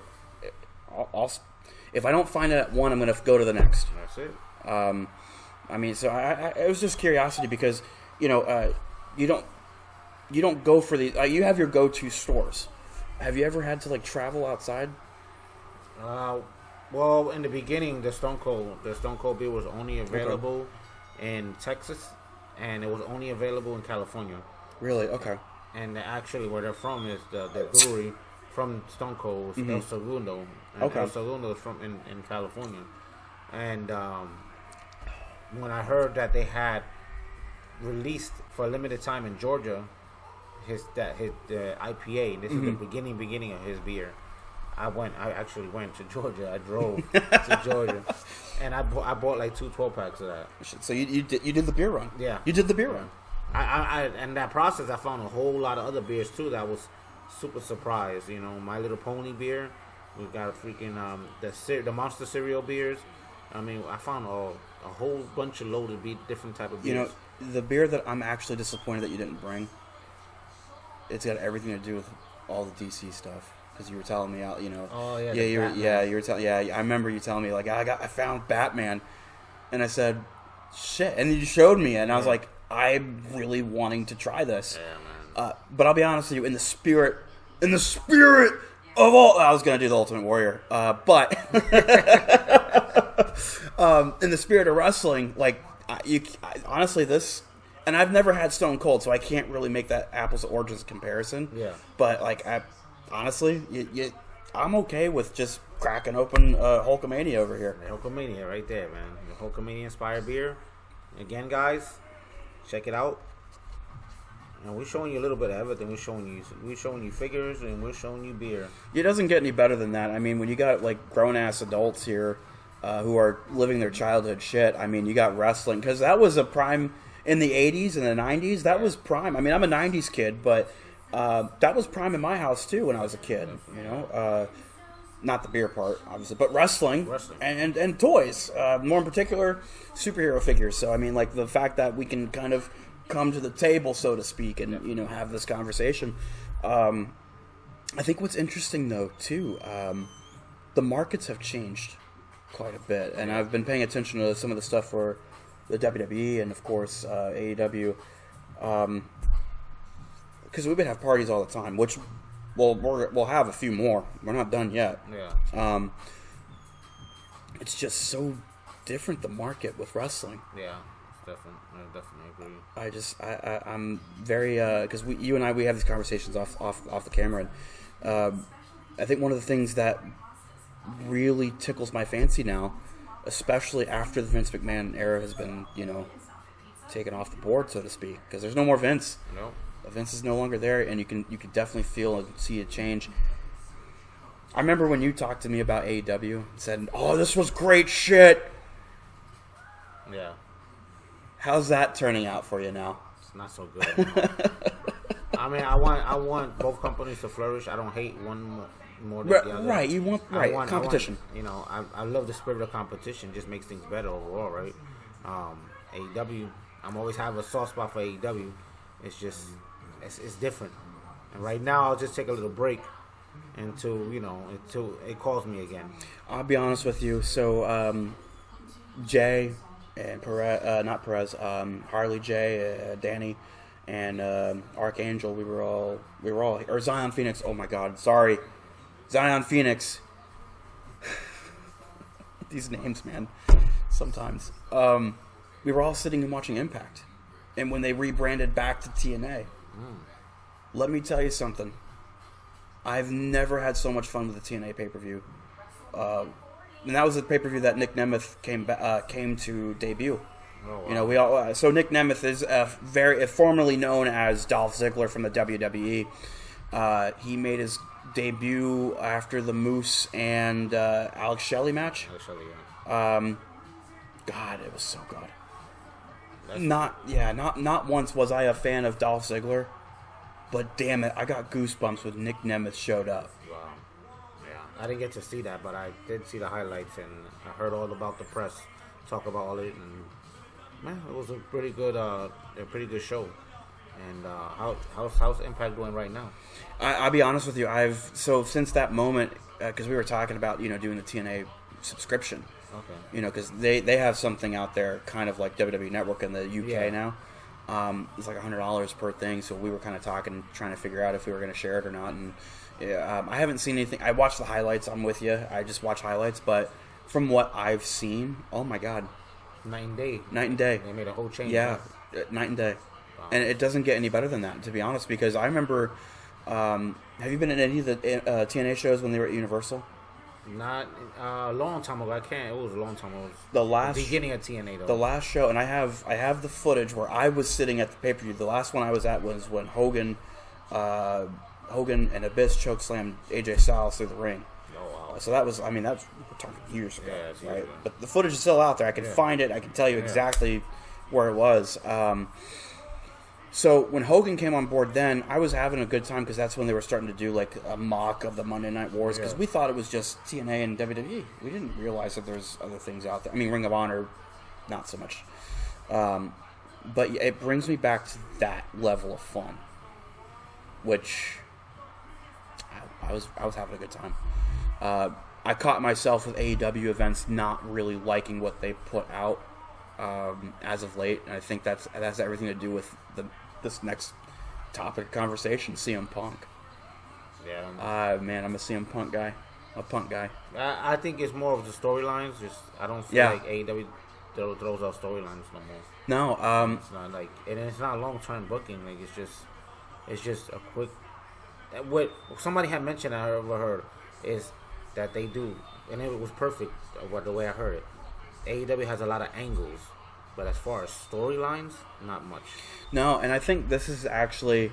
if I don't find it at one, I'm going to go to the next. That's it. I mean, so it was just curiosity because you don't go for these. You have your go-to stores. Have you ever had to like travel outside? Well, in the beginning, the Stone Cold beer was only available. Okay. In Texas, and it was only available in California. Really? Okay. And actually, where they're from is the brewery from Stone Cold, El Segundo. And okay. El Segundo is from in California. And when I heard that they had released for a limited time in Georgia his IPA, this is the beginning of his beer. I actually went to Georgia. I drove to Georgia, and I bought like 2 12-packs of that. So you did the beer run. Yeah, you did the beer run. I in that process, I found a whole lot of other beers too that I was super surprised. My Little Pony beer. We got a freaking the Monster cereal beers. I mean, I found a whole bunch of loaded different type of beers. The beer that I'm actually disappointed that you didn't bring. It's got everything to do with all the DC stuff. Because you were telling me, Oh yeah. You were telling. Yeah, I remember you telling me like I found Batman, and I said, shit, and you showed me, and I was like, I'm really wanting to try this. Yeah, man. But I'll be honest with you, in the spirit of all, I was gonna do the Ultimate Warrior, but in the spirit of wrestling, like honestly, this. And I've never had Stone Cold, so I can't really make that apples to oranges comparison. Yeah. But like honestly, I'm okay with just cracking open hulkamania over here. The hulkamania right there, man. The hulkamania inspired beer. Again, guys, check it out. And we're showing you a little bit of everything. We're showing you figures, and we're showing you beer. It doesn't get any better than that. I mean, when you got like grown ass adults here who are living their childhood shit. I mean, you got wrestling because that was a prime in the 80s and the 90s. That was prime. I mean, I'm a 90s kid, but That was prime in my house too when I was a kid. You know, not the beer part, obviously, but wrestling. And toys. More in particular, superhero figures. So I mean, like the fact that we can kind of come to the table, so to speak, and you know have this conversation. I think what's interesting though too, the markets have changed quite a bit, and I've been paying attention to some of the stuff for the WWE and of course AEW, because we would have parties all the time, which we'll have a few more. We're not done yet. Yeah. It's just so different, the market with wrestling. Yeah. I definitely agree. I'm very because you and I we have these conversations off the camera, and I think one of the things that really tickles my fancy now, especially after the Vince McMahon era has been taken off the board, so to speak, because there's no more Vince. No, Vince is no longer there, and you can definitely feel and see a change. I remember when you talked to me about AEW and said, "Oh, this was great shit." Yeah. How's that turning out for you now? It's not so good. I mean, I want both companies to flourish. I don't hate one more than the other. Right, you want competition. I love the spirit of competition. Just makes things better overall, right? AEW, I'm always have a soft spot for AEW. It's just it's different. And right now, I'll just take a little break until it calls me again. I'll be honest with you. So Jay and Harley J, Danny, and Archangel, we were all, or Zion Phoenix. Oh my God, sorry, Zion Phoenix. These names, man. Sometimes we were all sitting and watching Impact, and when they rebranded back to TNA, let me tell you something. I've never had so much fun with the TNA pay-per-view. And that was the pay-per-view that Nick Nemeth came to debut. Oh, wow. We all so Nick Nemeth is formerly known as Dolph Ziggler from the WWE. He made his debut after the Moose and Alex Shelley match. Alex Shelley, yeah. God, it was so good. Not once was I a fan of Dolph Ziggler, but damn it, I got goosebumps when Nick Nemeth showed up. I didn't get to see that, but I did see the highlights, and I heard all about the press talk about all it, and man, it was a pretty good show. And how's Impact doing right now? I'll be honest with you. Since that moment, because we were talking about doing the TNA subscription. Okay. Because they have something out there, kind of like WWE Network in the UK now. It's like $100 per thing, so we were kind of talking, trying to figure out if we were going to share it or not, and. Yeah, I haven't seen anything. I watched the highlights. I'm with you. I just watch highlights, but from what I've seen, oh my God, night and day. They made a whole change. Yeah, night and day, wow. And it doesn't get any better than that, to be honest. Because I remember, have you been in any of the TNA shows when they were at Universal? Not a long time ago. It was a long time ago. The beginning of TNA though. The last show, and I have the footage where I was sitting at the pay per view. The last one I was at was when Hogan and Abyss chokeslammed AJ Styles through the ring. Oh wow! So that was, we're talking years ago, yeah, right? But the footage is still out there. I can find it. I can tell you exactly where it was. So when Hogan came on board, then I was having a good time because that's when they were starting to do like a mock of the Monday Night Wars because we thought it was just TNA and WWE. We didn't realize that there's other things out there. I mean, Ring of Honor, not so much. But it brings me back to that level of fun, which. I was having a good time. I caught myself with AEW events not really liking what they put out as of late, and I think that's everything to do with this next topic of conversation, CM Punk. Yeah. Man, I'm a CM Punk guy. A Punk guy. I think it's more of the storylines. I don't feel like AEW throws out storylines no more. No. It's not like, and it's not long-term booking. Like it's just a quick. What somebody had mentioned I overheard is that they do, and it was perfect the way I heard it. AEW has a lot of angles, but as far as storylines, not much. No, and I think this is actually,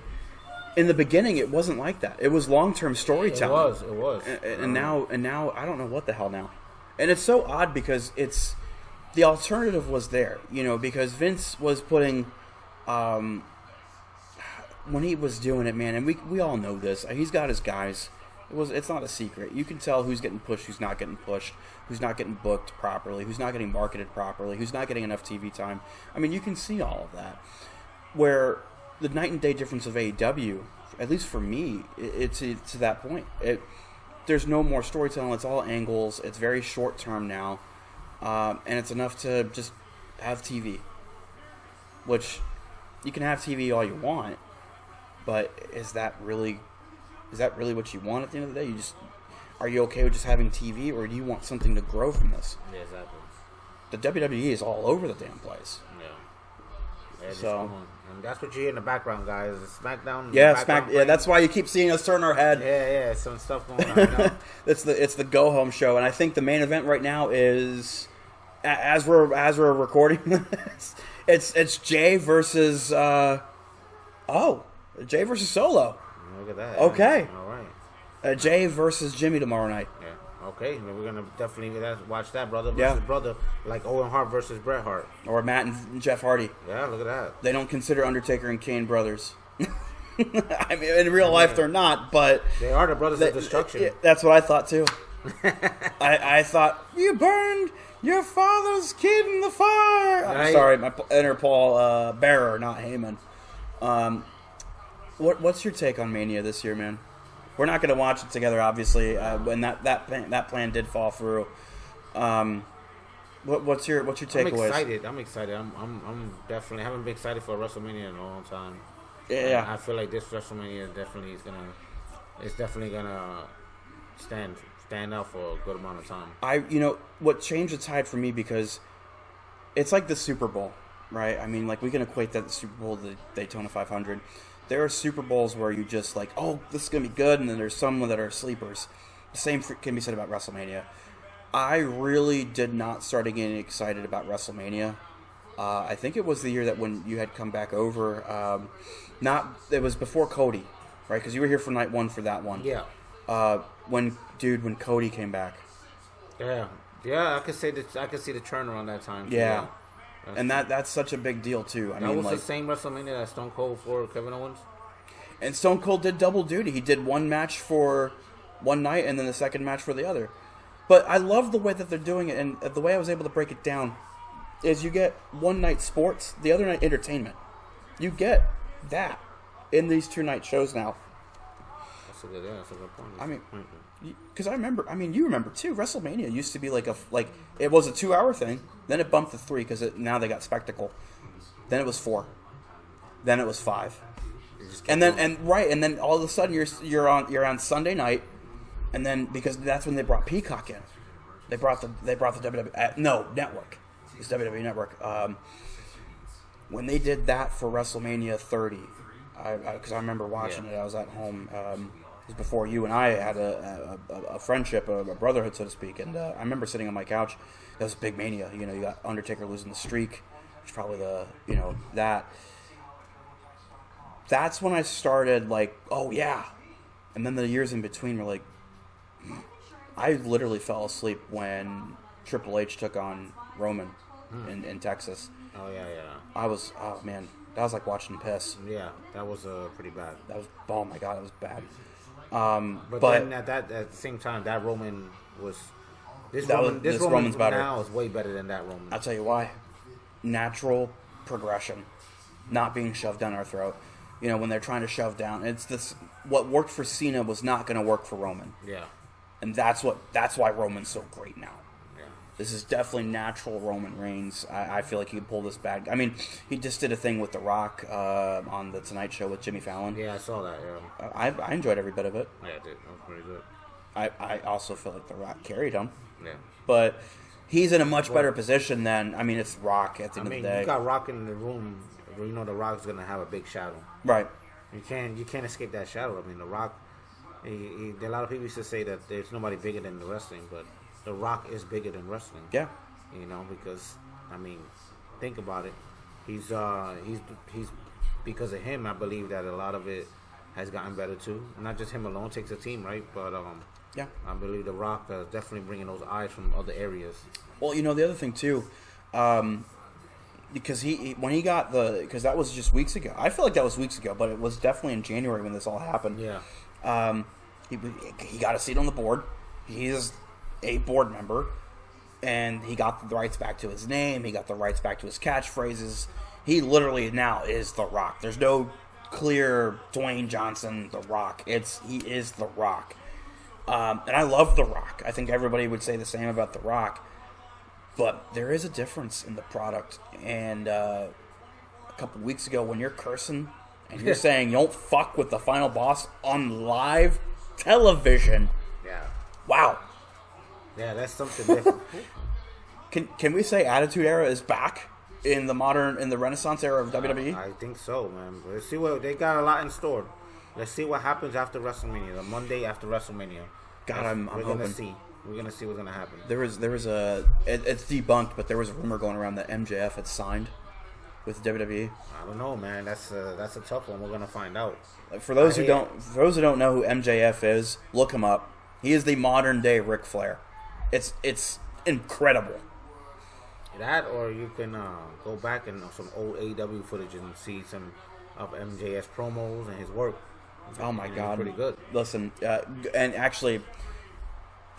in the beginning, it wasn't like that. It was long-term storytelling. It was. And now I don't know what the hell now. And it's so odd because the alternative was there, because Vince was putting. when he was doing it, man, and we all know this. He's got his guys. It's not a secret. You can tell who's getting pushed, who's not getting pushed, who's not getting booked properly, who's not getting marketed properly, who's not getting enough TV time. I mean, you can see all of that. Where the night and day difference of AEW, at least for me, it's to that point. There's no more storytelling. It's all angles. It's very short term now, and it's enough to just have TV. Which you can have TV all you want, but is that really what you want at the end of the day? Are you okay with just having TV, or do you want something to grow from this? Yeah, exactly. The WWE is all over the damn place. Yeah. So, and that's what you hear in the background, guys. SmackDown. Yeah, that's why you keep seeing us turn our head. Yeah, some stuff going on. You know? It's the go home show, and I think the main event right now is, as we're recording this, it's Jay versus Jay versus Solo. Look at that. Okay. All right. Jay versus Jimmy tomorrow night. Yeah. Okay. We're gonna definitely watch that, brother versus brother, like Owen Hart versus Bret Hart, or Matt and Jeff Hardy. Yeah, look at that. They don't consider Undertaker and Kane brothers. I mean, in real life they're not, but they are the brothers of destruction. That's what I thought too. I thought you burned your father's kid in the fire. I'm sorry, my inner Paul Bearer, not Heyman. What's your take on Mania this year, man? We're not going to watch it together, obviously. When that plan did fall through. What's your takeaways? I'm excited. I'm definitely haven't been excited for WrestleMania in a long time. Yeah. I feel like this WrestleMania is definitely gonna stand out for a good amount of time. What changed the tide for me, because it's like the Super Bowl, right? I mean, like, we can equate that the Super Bowl to the Daytona 500. There are Super Bowls where you just like, oh, this is going to be good, and then there's some that are sleepers. The same can be said about WrestleMania. I really did not start getting excited about WrestleMania. I think it was the year that when you had come back over. It was before Cody, right? Because you were here for night one for that one. Yeah. When Cody came back. Yeah, I could see the turnaround that time. Yeah. And that's such a big deal too. That was the same WrestleMania that Stone Cold for Kevin Owens. And Stone Cold did double duty. He did one match for one night and then the second match for the other. But I love the way that they're doing it, and the way I was able to break it down is you get one night sports, the other night entertainment. You get that in these 2 night shows now. That's a good point. I mean, because you remember too. WrestleMania used to be like it was a 2-hour thing. Then it bumped to 3 because now they got spectacle. Then it was 4. Then it was 5. And then all of a sudden you're on Sunday night, and then because that's when they brought Peacock in. They brought the WWE Network. It's WWE Network. When they did that for WrestleMania 30, because I remember watching it. I was at home. It was before you and I had a friendship, a brotherhood, so to speak. And I remember sitting on my couch. That was a big Mania. You got Undertaker losing the streak, which is probably that. That's when I started like, oh yeah. And then the years in between were like, I literally fell asleep when Triple H took on Roman in Texas. Oh yeah. That was like watching piss. Yeah, that was pretty bad. Oh my god, it was bad. But then at the same time, that Roman was this Roman's better. Now is way better than that Roman. I'll tell you why. Natural progression, not being shoved down our throat. When they're trying to shove down, it's this. What worked for Cena was not going to work for Roman. Yeah, and that's why Roman's so great now. Yeah, this is definitely natural Roman Reigns. I feel like he could pull this back. I mean, he just did a thing with The Rock on the Tonight Show with Jimmy Fallon. Yeah, I saw that. Yeah, I enjoyed every bit of it. Yeah, I did. That was pretty good. I also feel like The Rock carried him. Yeah, but he's in a much better position than it's Rock at the end of the day. You got Rock in the room. The Rock's gonna have a big shadow. Right. You can't escape that shadow. I mean, The Rock. A lot of people used to say that there's nobody bigger than the wrestling, but The Rock is bigger than wrestling. Yeah. Because think about it. He's because of him. I believe that a lot of it has gotten better too. Not just him alone takes a team, right? But yeah, I believe The Rock is definitely bringing those eyes from other areas. Well, the other thing too. because when he got because that was just weeks ago. I feel like that was weeks ago, but it was definitely in January when this all happened. Yeah. He got a seat on the board. He's a board member, and he got the rights back to his name. He got the rights back to his catchphrases. He literally now is The Rock. There's no clear Dwayne Johnson, The Rock. He is The Rock. And I love The Rock. I think everybody would say the same about The Rock. But there is a difference in the product. And a couple weeks ago, when you're cursing and you're saying you don't fuck with the final boss on live television. Yeah. Wow. Yeah, that's something different. Can we say Attitude Era is back in the Renaissance era of WWE? I think so, man. Let's see what they got. A lot in store. Let's see what happens after WrestleMania, the Monday after WrestleMania. God, I'm We're hoping. gonna see. We're gonna see what's gonna happen. There was it's debunked, but there was a rumor going around that MJF had signed with WWE. I don't know, man. That's a tough one. We're gonna find out. For those who don't know who MJF is, look him up. He is the modern day Ric Flair. It's incredible. That, or you can go back and some old AEW footage and see some of MJF's promos and his work. Oh my God, pretty good. Listen, and actually,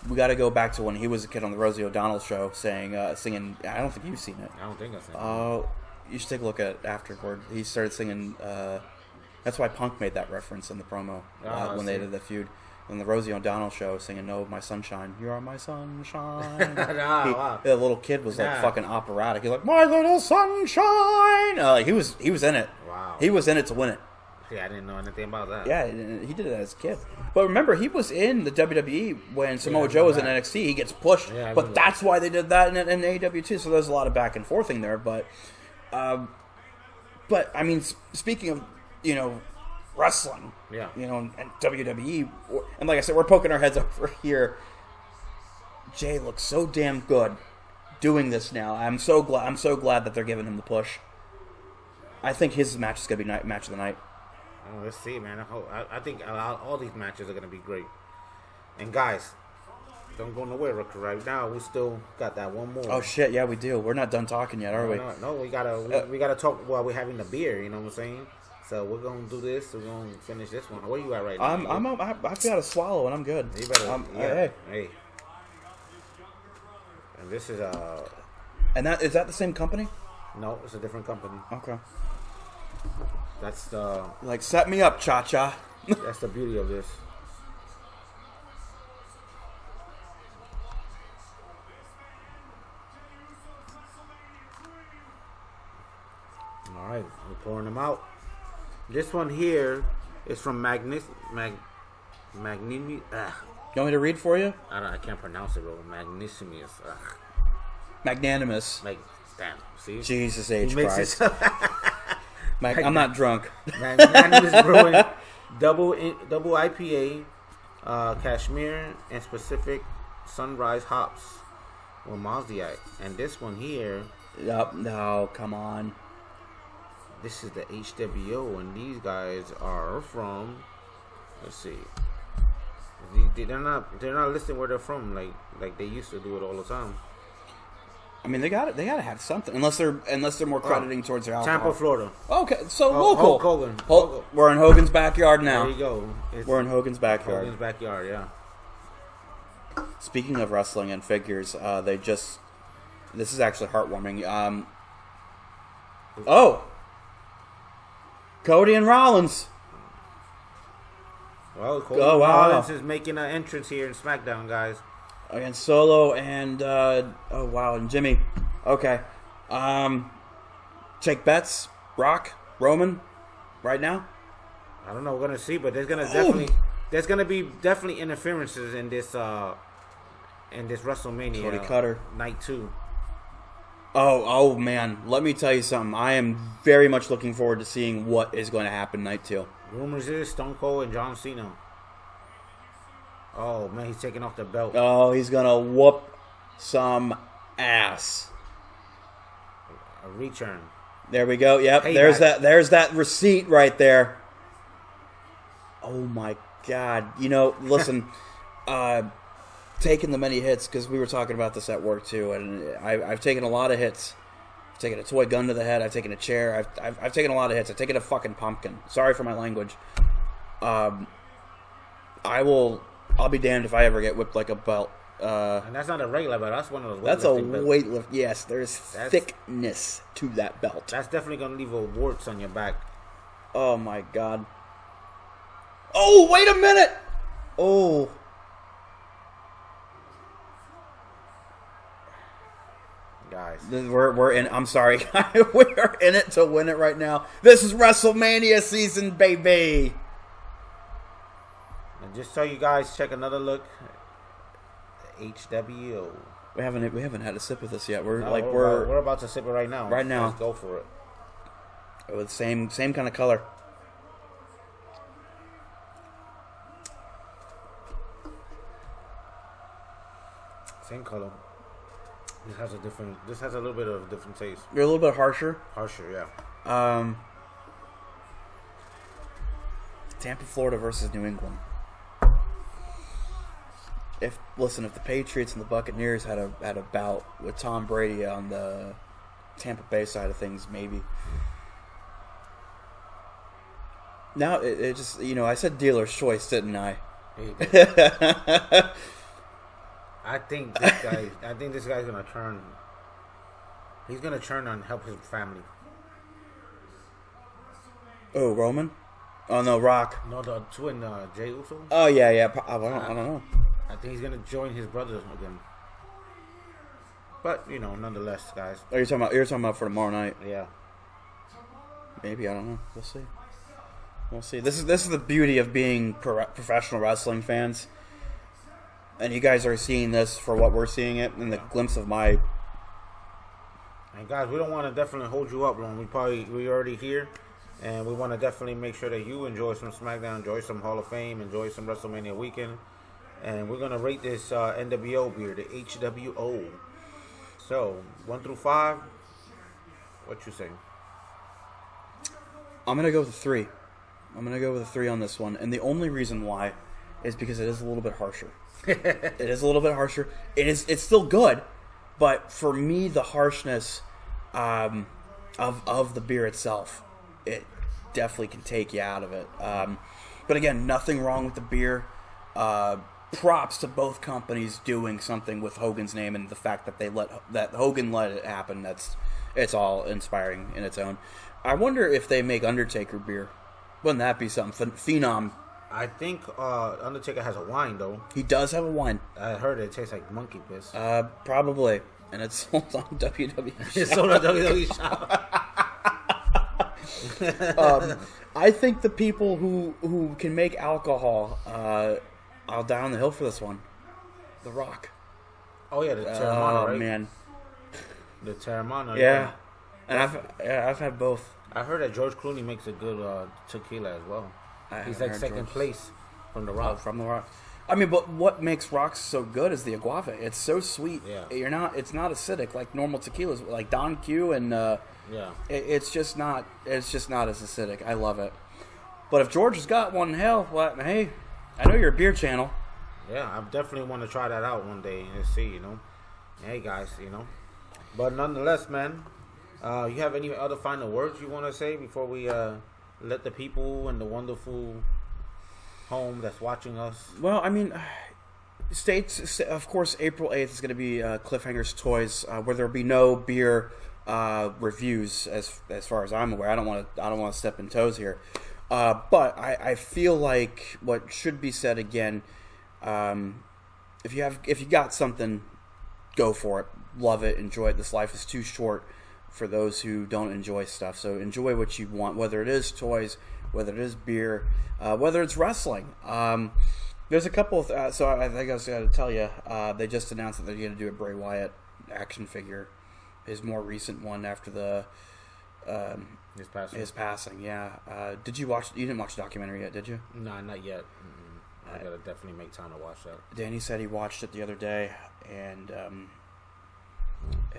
we got to go back to when he was a kid on the Rosie O'Donnell show, singing. I don't think you've seen it. I don't think I've seen it. Oh, you should take a look at it afterward. He started singing. That's why Punk made that reference in the promo when they did the feud. On the Rosie O'Donnell show, singing "No, My Sunshine, You Are My Sunshine." Wow. The little kid was like fucking operatic. He's like, "My little sunshine." He was in it. Wow. He was in it to win it. Yeah, I didn't know anything about that. Yeah, he did it as a kid. But remember, he was in the WWE when Samoa Joe was in NXT. He gets pushed, but that's why they did that in AEW too. So there's a lot of back and forthing there. But I mean, speaking of wrestling, and WWE, and like I said, we're poking our heads over here. Jay looks so damn good doing this now. I'm so glad that they're giving him the push. I think his match is gonna be match of the night. Oh, let's see, man. I think all these matches are gonna be great. And guys, don't go nowhere right now. We still got that one more. Oh shit, yeah, we do. We're not done talking yet, are we? No, we gotta talk while we're having the beer. You know what I'm saying? So we're gonna do this. We're gonna finish this one. Where you at right now? I've got a swallow and I'm good. You better. Hey. And this is And is that the same company? No, it's a different company. Okay. That's set me up, Cha-Cha. That's the beauty of this. All right, we're pouring them out. This one here is from Magnanimous. You want me to read for you? I can't pronounce it, bro. Magnanimous. Damn. See? Jesus H. Christ. I'm not drunk. Magnanimous Brewing, double IPA, Cashmere, and specific Sunrise hops with Mosaic. And this one here. Yep. No, come on. This is the HWO, and these guys are from. Let's see. They're not listing where they're from like they used to do it all the time. I mean, they got to have something, unless they're more crediting towards their alcohol. Tampa, Florida. Okay, so local. Hogan. We're in Hogan's backyard now. There you go. We're in Hogan's backyard. Hogan's backyard, yeah. Speaking of wrestling and figures, this is actually heartwarming. Cody and Rollins. Well, Cody Rollins is making an entrance here in SmackDown, guys. Against Solo and and Jimmy. Okay. Take bets. Rock, Roman, right now. I don't know. We're gonna see, but there's gonna be interferences in this WrestleMania Cody Cutter night 2. Oh man, let me tell you something. I am very much looking forward to seeing what is going to happen night 2. Rumors is Stone Cold and John Cena. Oh man, he's taking off the belt. Oh, he's gonna whoop some ass. A return. There we go. Yep. Payback. There's that receipt right there. Oh my God. Listen. Taking the many hits, because we were talking about this at work too, and I've taken a lot of hits. I've taken a toy gun to the head. I've taken a chair. I've taken a lot of hits. I've taken a fucking pumpkin. Sorry for my language. I'll be damned if I ever get whipped like a belt. And that's not a regular belt. That's one of those weightlifting That's a belts. weightlift. Yes, there's thickness to that belt. That's definitely going to leave a warts on your back. Oh, my God. Oh, wait a minute! Oh. Guys. We're in. I'm sorry. We're in it to win it right now. This is WrestleMania season, baby. And just so you guys check another look. HWO. We haven't had a sip of this yet. We're about to sip it right now. Right now. Let's go for it. With same kind of color. Same color. This has a little bit of a different taste. You're a little bit harsher. Harsher, yeah. Tampa, Florida versus New England. If the Patriots and the Buccaneers had a bout with Tom Brady on the Tampa Bay side of things, maybe. Now it just I said dealer's choice, didn't I? I think this guy's gonna turn. He's gonna turn and help his family. Oh, Roman? Oh no, Rock. No, the twin Jay Uso. Oh yeah. I don't know. I think he's gonna join his brother again. But nonetheless, guys. Oh, you're talking about for tomorrow night. Yeah. Maybe, I don't know. We'll see. This is the beauty of being professional wrestling fans. And you guys are seeing this for what we're seeing it in the glimpse of my. And guys, we don't want to definitely hold you up long. We already here, and we want to definitely make sure that you enjoy some SmackDown, enjoy some Hall of Fame, enjoy some WrestleMania weekend, and we're gonna rate this NWO beer, the HWO. So 1 through 5, what you say? I'm gonna go with a 3. I'm gonna go with a 3 on this one, and the only reason why is because it is a little bit harsher. It is a little bit harsher. It's still good, but for me, the harshness of the beer itself, it definitely can take you out of it. But again, nothing wrong with the beer. Props to both companies doing something with Hogan's name and the fact that Hogan let it happen. It's all inspiring in its own. I wonder if they make Undertaker beer. Wouldn't that be something? Phenom. I think Undertaker has a wine, though. He does have a wine. I heard it tastes like monkey piss. Probably. And it's sold on WWE. It's sold on WWE Shop. I think the people who can make alcohol, I'll die on the hill for this one. The Rock. Oh, yeah, the Terramana, right? Oh, man. The Terramana. Yeah. And I've had both. I heard that George Clooney makes a good tequila as well. He's like second place from The Rock. From The Rock. I mean, but what makes rocks so good is the agave. It's so sweet. Yeah. It's not acidic like normal tequilas, like Don Q and yeah. It's just not as acidic. I love it. But if George has got one, hell, well, hey, I know you're a beer channel. Yeah, I definitely want to try that out one day and see, Hey guys, But nonetheless, man, you have any other final words you want to say before we let the people and the wonderful home that's watching us? Well, I mean, states, of course, April 8th is going to be Cliffhanger Toys, where there'll be no beer reviews as far as I'm aware. I don't want to step in toes here, but I feel like what should be said again. If you got something, go for it, love it, enjoy it. This life is too short for those who don't enjoy stuff. So enjoy what you want, whether it is toys, whether it is beer, whether it's wrestling. There's a couple of... so I think I was going to tell you, they just announced that they're going to do a Bray Wyatt action figure. His more recent one after the... His passing, yeah. Did you watch... You didn't watch the documentary yet, did you? No, not yet. I got to definitely make time to watch that. Danny said he watched it the other day, and...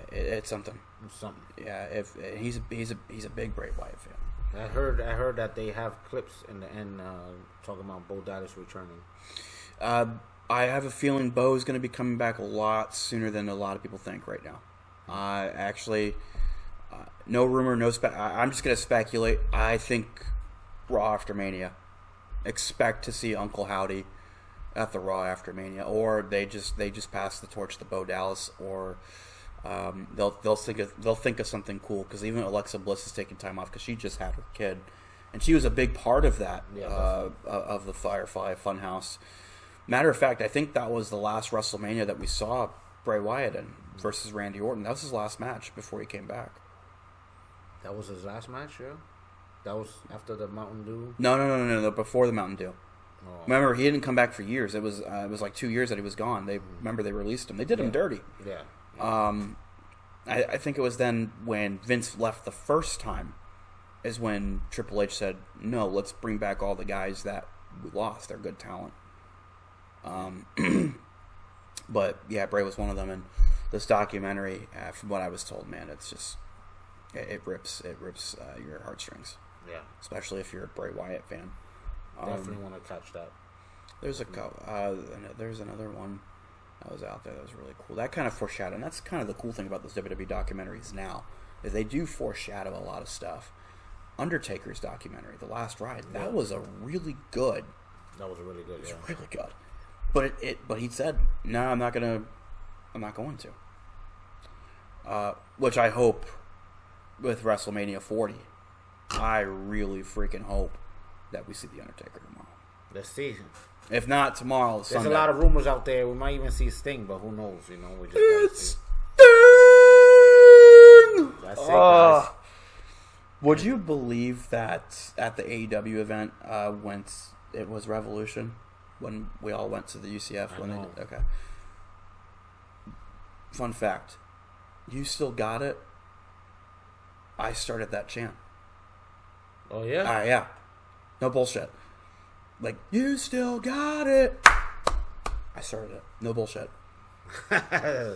it's something. Something. Yeah, he's a big Bray Wyatt fan. I heard that they have clips in the end talking about Bo Dallas returning. I have a feeling Bo is going to be coming back a lot sooner than a lot of people think right now. Actually, No rumor, no I'm just gonna speculate. I think Raw after Mania. Expect to see Uncle Howdy at the Raw after Mania, or they just pass the torch to Bo Dallas, or they'll think of something cool, because even Alexa Bliss is taking time off because she just had her kid, and she was a big part of that of the Firefly Funhouse. Matter of fact, I think that was the last WrestleMania that we saw Bray Wyatt in versus Randy Orton. That was his last match before he came back. That was his last match, yeah? That was after the Mountain Dew? No, before the Mountain Dew. Oh. Remember, he didn't come back for years. It was like 2 years that he was gone. Remember they released him. They did him dirty. Yeah. I think it was then when Vince left the first time is when Triple H said, no, let's bring back all the guys that we lost. They're good talent. But yeah, Bray was one of them, and this documentary, from what I was told, man, it's just it rips your heartstrings. Yeah, especially if you're a Bray Wyatt fan. Definitely want to catch that. There's there's another one that was out there that was really cool. That kind of foreshadowed. And that's kind of the cool thing about those WWE documentaries now, is they do foreshadow a lot of stuff. Undertaker's documentary, The Last Ride, that was a really good. That was really good. It was really good. But he said, no, I'm not going to. Which I hope with WrestleMania 40. I really freaking hope that we see The Undertaker tomorrow. Let's see. If not tomorrow, there's Sunday. A lot of rumors out there. We might even see Sting, but who knows? You know, we just it's Sting! That's it, guys. Would you believe that at the AEW event, it was Revolution, when we all went to the UCF? Okay. Fun fact. You still got it? I started that chant. Oh, yeah? Yeah. No bullshit. Like, you still got it. I started it. No bullshit.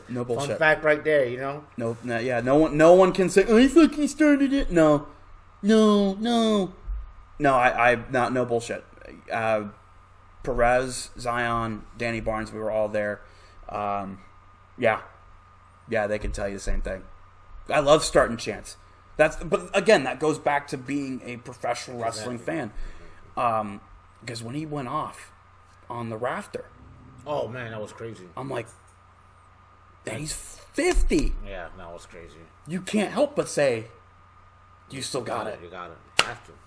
No bullshit. Fun fact right there, you know? No, no one can say, I fucking started it. No, no bullshit. Perez, Zion, Danny Barnes, we were all there. Yeah, they can tell you the same thing. I love starting chants. But again, that goes back to being a professional wrestling fan. Because when he went off on the rafter, oh man, that was crazy. I'm like, he's 50. Yeah, that was crazy. You can't help but say, you still got it. You got it.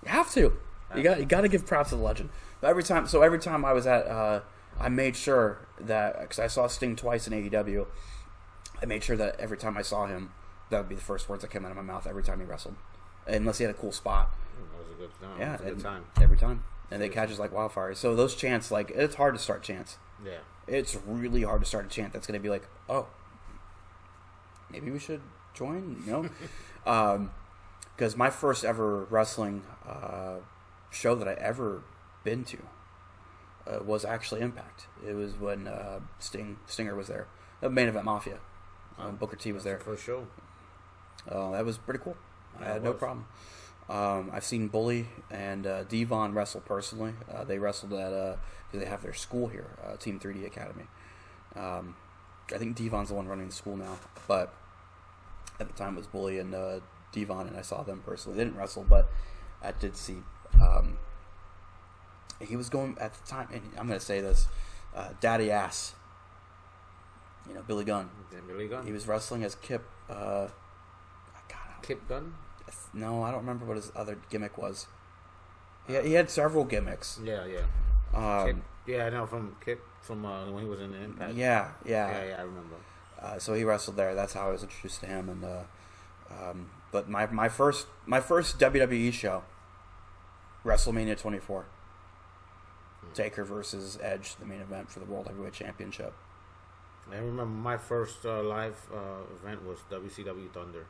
You have to. You got to give props to the legend. But every time I was at, I made sure that, because I saw Sting twice in AEW, I made sure that every time I saw him, that would be the first words that came out of my mouth every time he wrestled, unless he had a cool spot. That was a good time. Yeah, it was a good time. Every time. And they catch us like wildfire. So those chants, like, it's hard to start chants. Yeah. It's really hard to start a chant that's going to be like, oh, maybe we should join, you know? Because my first ever wrestling show that I ever been to was actually Impact. It was when Stinger was there. The Main Event Mafia. Booker T was there. First show. That was pretty cool. Yeah, I had no problem. I've seen Bully and Devon wrestle personally. They wrestled at because they have their school here, Team 3D Academy. I think Devon's the one running the school now, but at the time it was Bully and Devon, and I saw them personally. They didn't wrestle, but I did see. He was going at the time, and I'm going to say this, Daddy Ass. You know, Billy Gunn. Billy Gunn. He was wrestling as Kip. Kip Gunn? No, I don't remember what his other gimmick was. He had several gimmicks. Yeah. Kip, I know from Kip from when he was in the Impact. Yeah, I remember. So he wrestled there. That's how I was introduced to him. And but my first WWE show, WrestleMania 24, Taker versus Edge, the main event for the World Heavyweight Championship. I remember my first live event was WCW Thunder.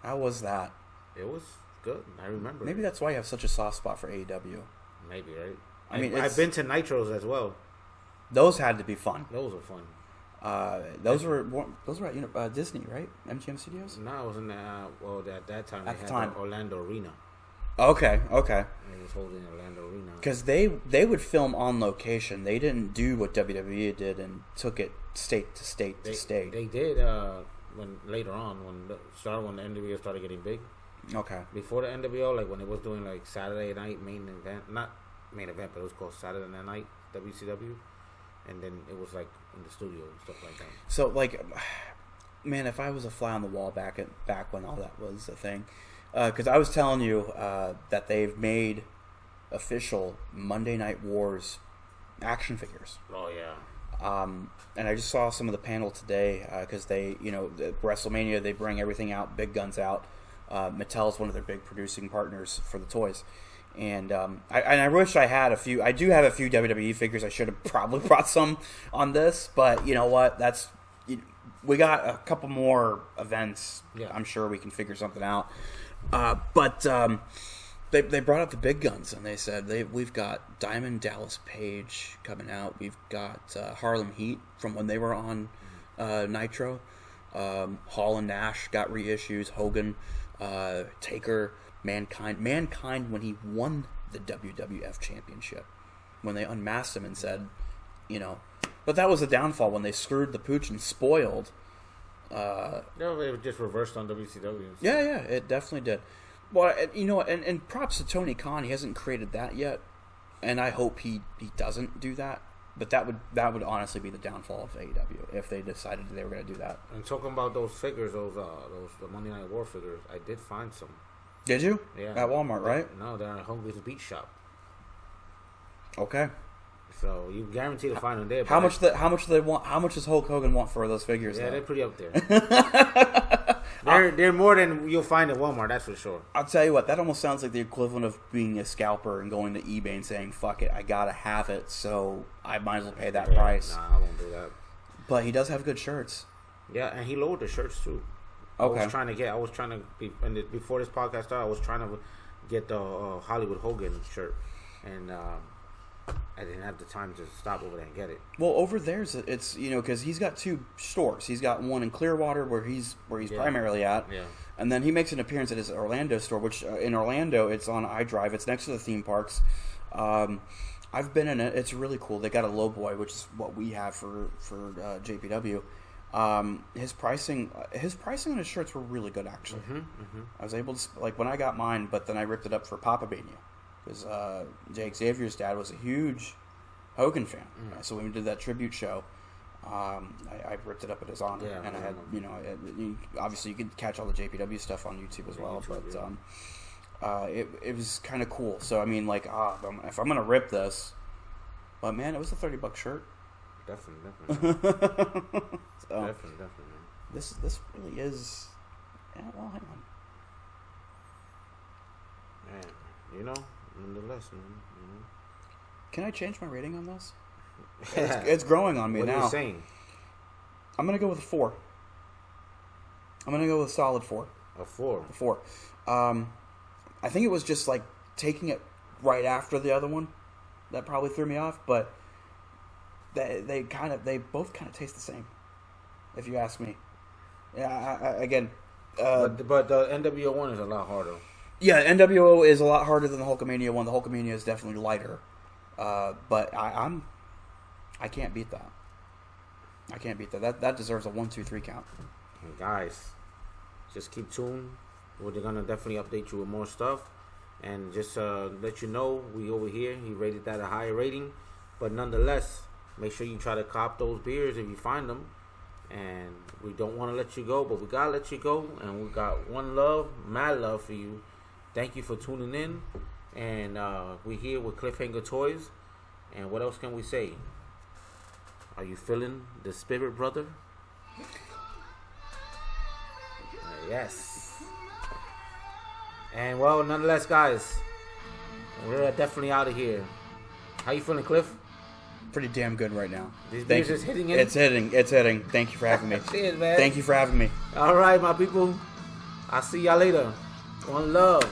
How was that? It was good. I remember. Maybe that's why you have such a soft spot for AEW. Maybe, right? I mean, I've been to Nitros as well. Those had to be fun. Those were fun. Those were at Disney, right? MGM Studios? No, I was in at that time. At the time. Orlando Arena. Okay. It was holding Orlando Arena. Because they would film on location. They didn't do what WWE did and took it state to state to state. They did. when later on when the NWO started getting big. Okay. Before the NWO, like when it was doing like Saturday night main event, not main event, but it was called Saturday Night WCW, and then it was like in the studio and stuff like that. So like, man, if I was a fly on the wall back when all that was a thing, because I was telling you that they've made official Monday Night Wars action figures. Oh yeah. And I just saw some of the panel today because they, the Wrestlemania, they bring everything out, big guns out. Mattel's one of their big producing partners for the toys. And I wish I had a few. I do have a few WWE figures. I should have probably brought some on this, but you know what? We got a couple more events. Yeah. I'm sure we can figure something out. But they brought up the big guns, and they said we've got Diamond Dallas Page coming out. We've got Harlem Heat from when they were on Nitro. Hall and Nash got reissues. Hogan, Taker, Mankind when he won the WWF Championship, when they unmasked him and said, but that was the downfall when they screwed the pooch and spoiled. No, it just reversed on WCW. Yeah, it definitely did. Well, and props to Tony Khan. He hasn't created that yet, and I hope he doesn't do that. But that would honestly be the downfall of AEW if they decided they were going to do that. And talking about those figures, those the Monday Night War figures, I did find some. Did you? Yeah. At Walmart, right? No, they're at Hungry's Beach Shop. Okay. So you guarantee to find them there. How much do they want? How much does Hulk Hogan want for those figures? Yeah, though? they're pretty up there. They're more than you'll find at Walmart, that's for sure. I'll tell you what, that almost sounds like the equivalent of being a scalper and going to eBay and saying, "Fuck it, I gotta have it, so I might as well pay that price." Nah, I won't do that. But he does have good shirts. Yeah, and he lowered the shirts too. Okay. Before this podcast started, I was trying to get the Hollywood Hogan shirt, and I didn't have the time to stop over there and get it. Well, over there's it's because he's got two stores. He's got one in Clearwater where he's primarily at, and then he makes an appearance at his Orlando store, which in Orlando it's on iDrive. It's next to the theme parks. I've been in it. It's really cool. They got a low boy, which is what we have for JPW. His pricing on his shirts were really good, actually. I was able to when I got mine, but then I ripped it up for Papa Mania. Because Jake Xavier's dad was a huge Hogan fan. So when we did that tribute show, I ripped it up at his honor. Yeah, and I had, obviously you can catch all the JPW stuff on YouTube as well. It was kind of cool. So, I mean, if I'm going to rip this, but man, it was a $30 shirt. Definitely. So, Definitely. This really is, hang on. Man, nonetheless, man. Can I change my rating on this? It's growing on me now. What are you saying? I'm going to go with a 4. I'm going to go with a solid 4. A 4? A 4. I think it was just taking it right after the other one that probably threw me off, but they both kind of taste the same, if you ask me. Yeah, but the NWO one is a lot harder. Yeah, NWO is a lot harder than the Hulkamania one. The Hulkamania is definitely lighter, but I can't beat that. I can't beat that. That deserves a 1, 2, 3 count. And guys, just keep tuned. We're gonna definitely update you with more stuff, and just let you know we over here. He rated that a higher rating, but nonetheless, make sure you try to cop those beers if you find them. And we don't want to let you go, but we gotta let you go. And we got one love, mad love for you. Thank you for tuning in, and we're here with Cliffhanger Toys. And what else can we say? Are you feeling the spirit, brother? Yes. And well, nonetheless, guys, we're definitely out of here. How you feeling, Cliff? Pretty damn good right now. These beers is hitting in? It's hitting. Thank you for having me. Cheers, man. Thank you for having me. All right, my people. I'll see y'all later. One love.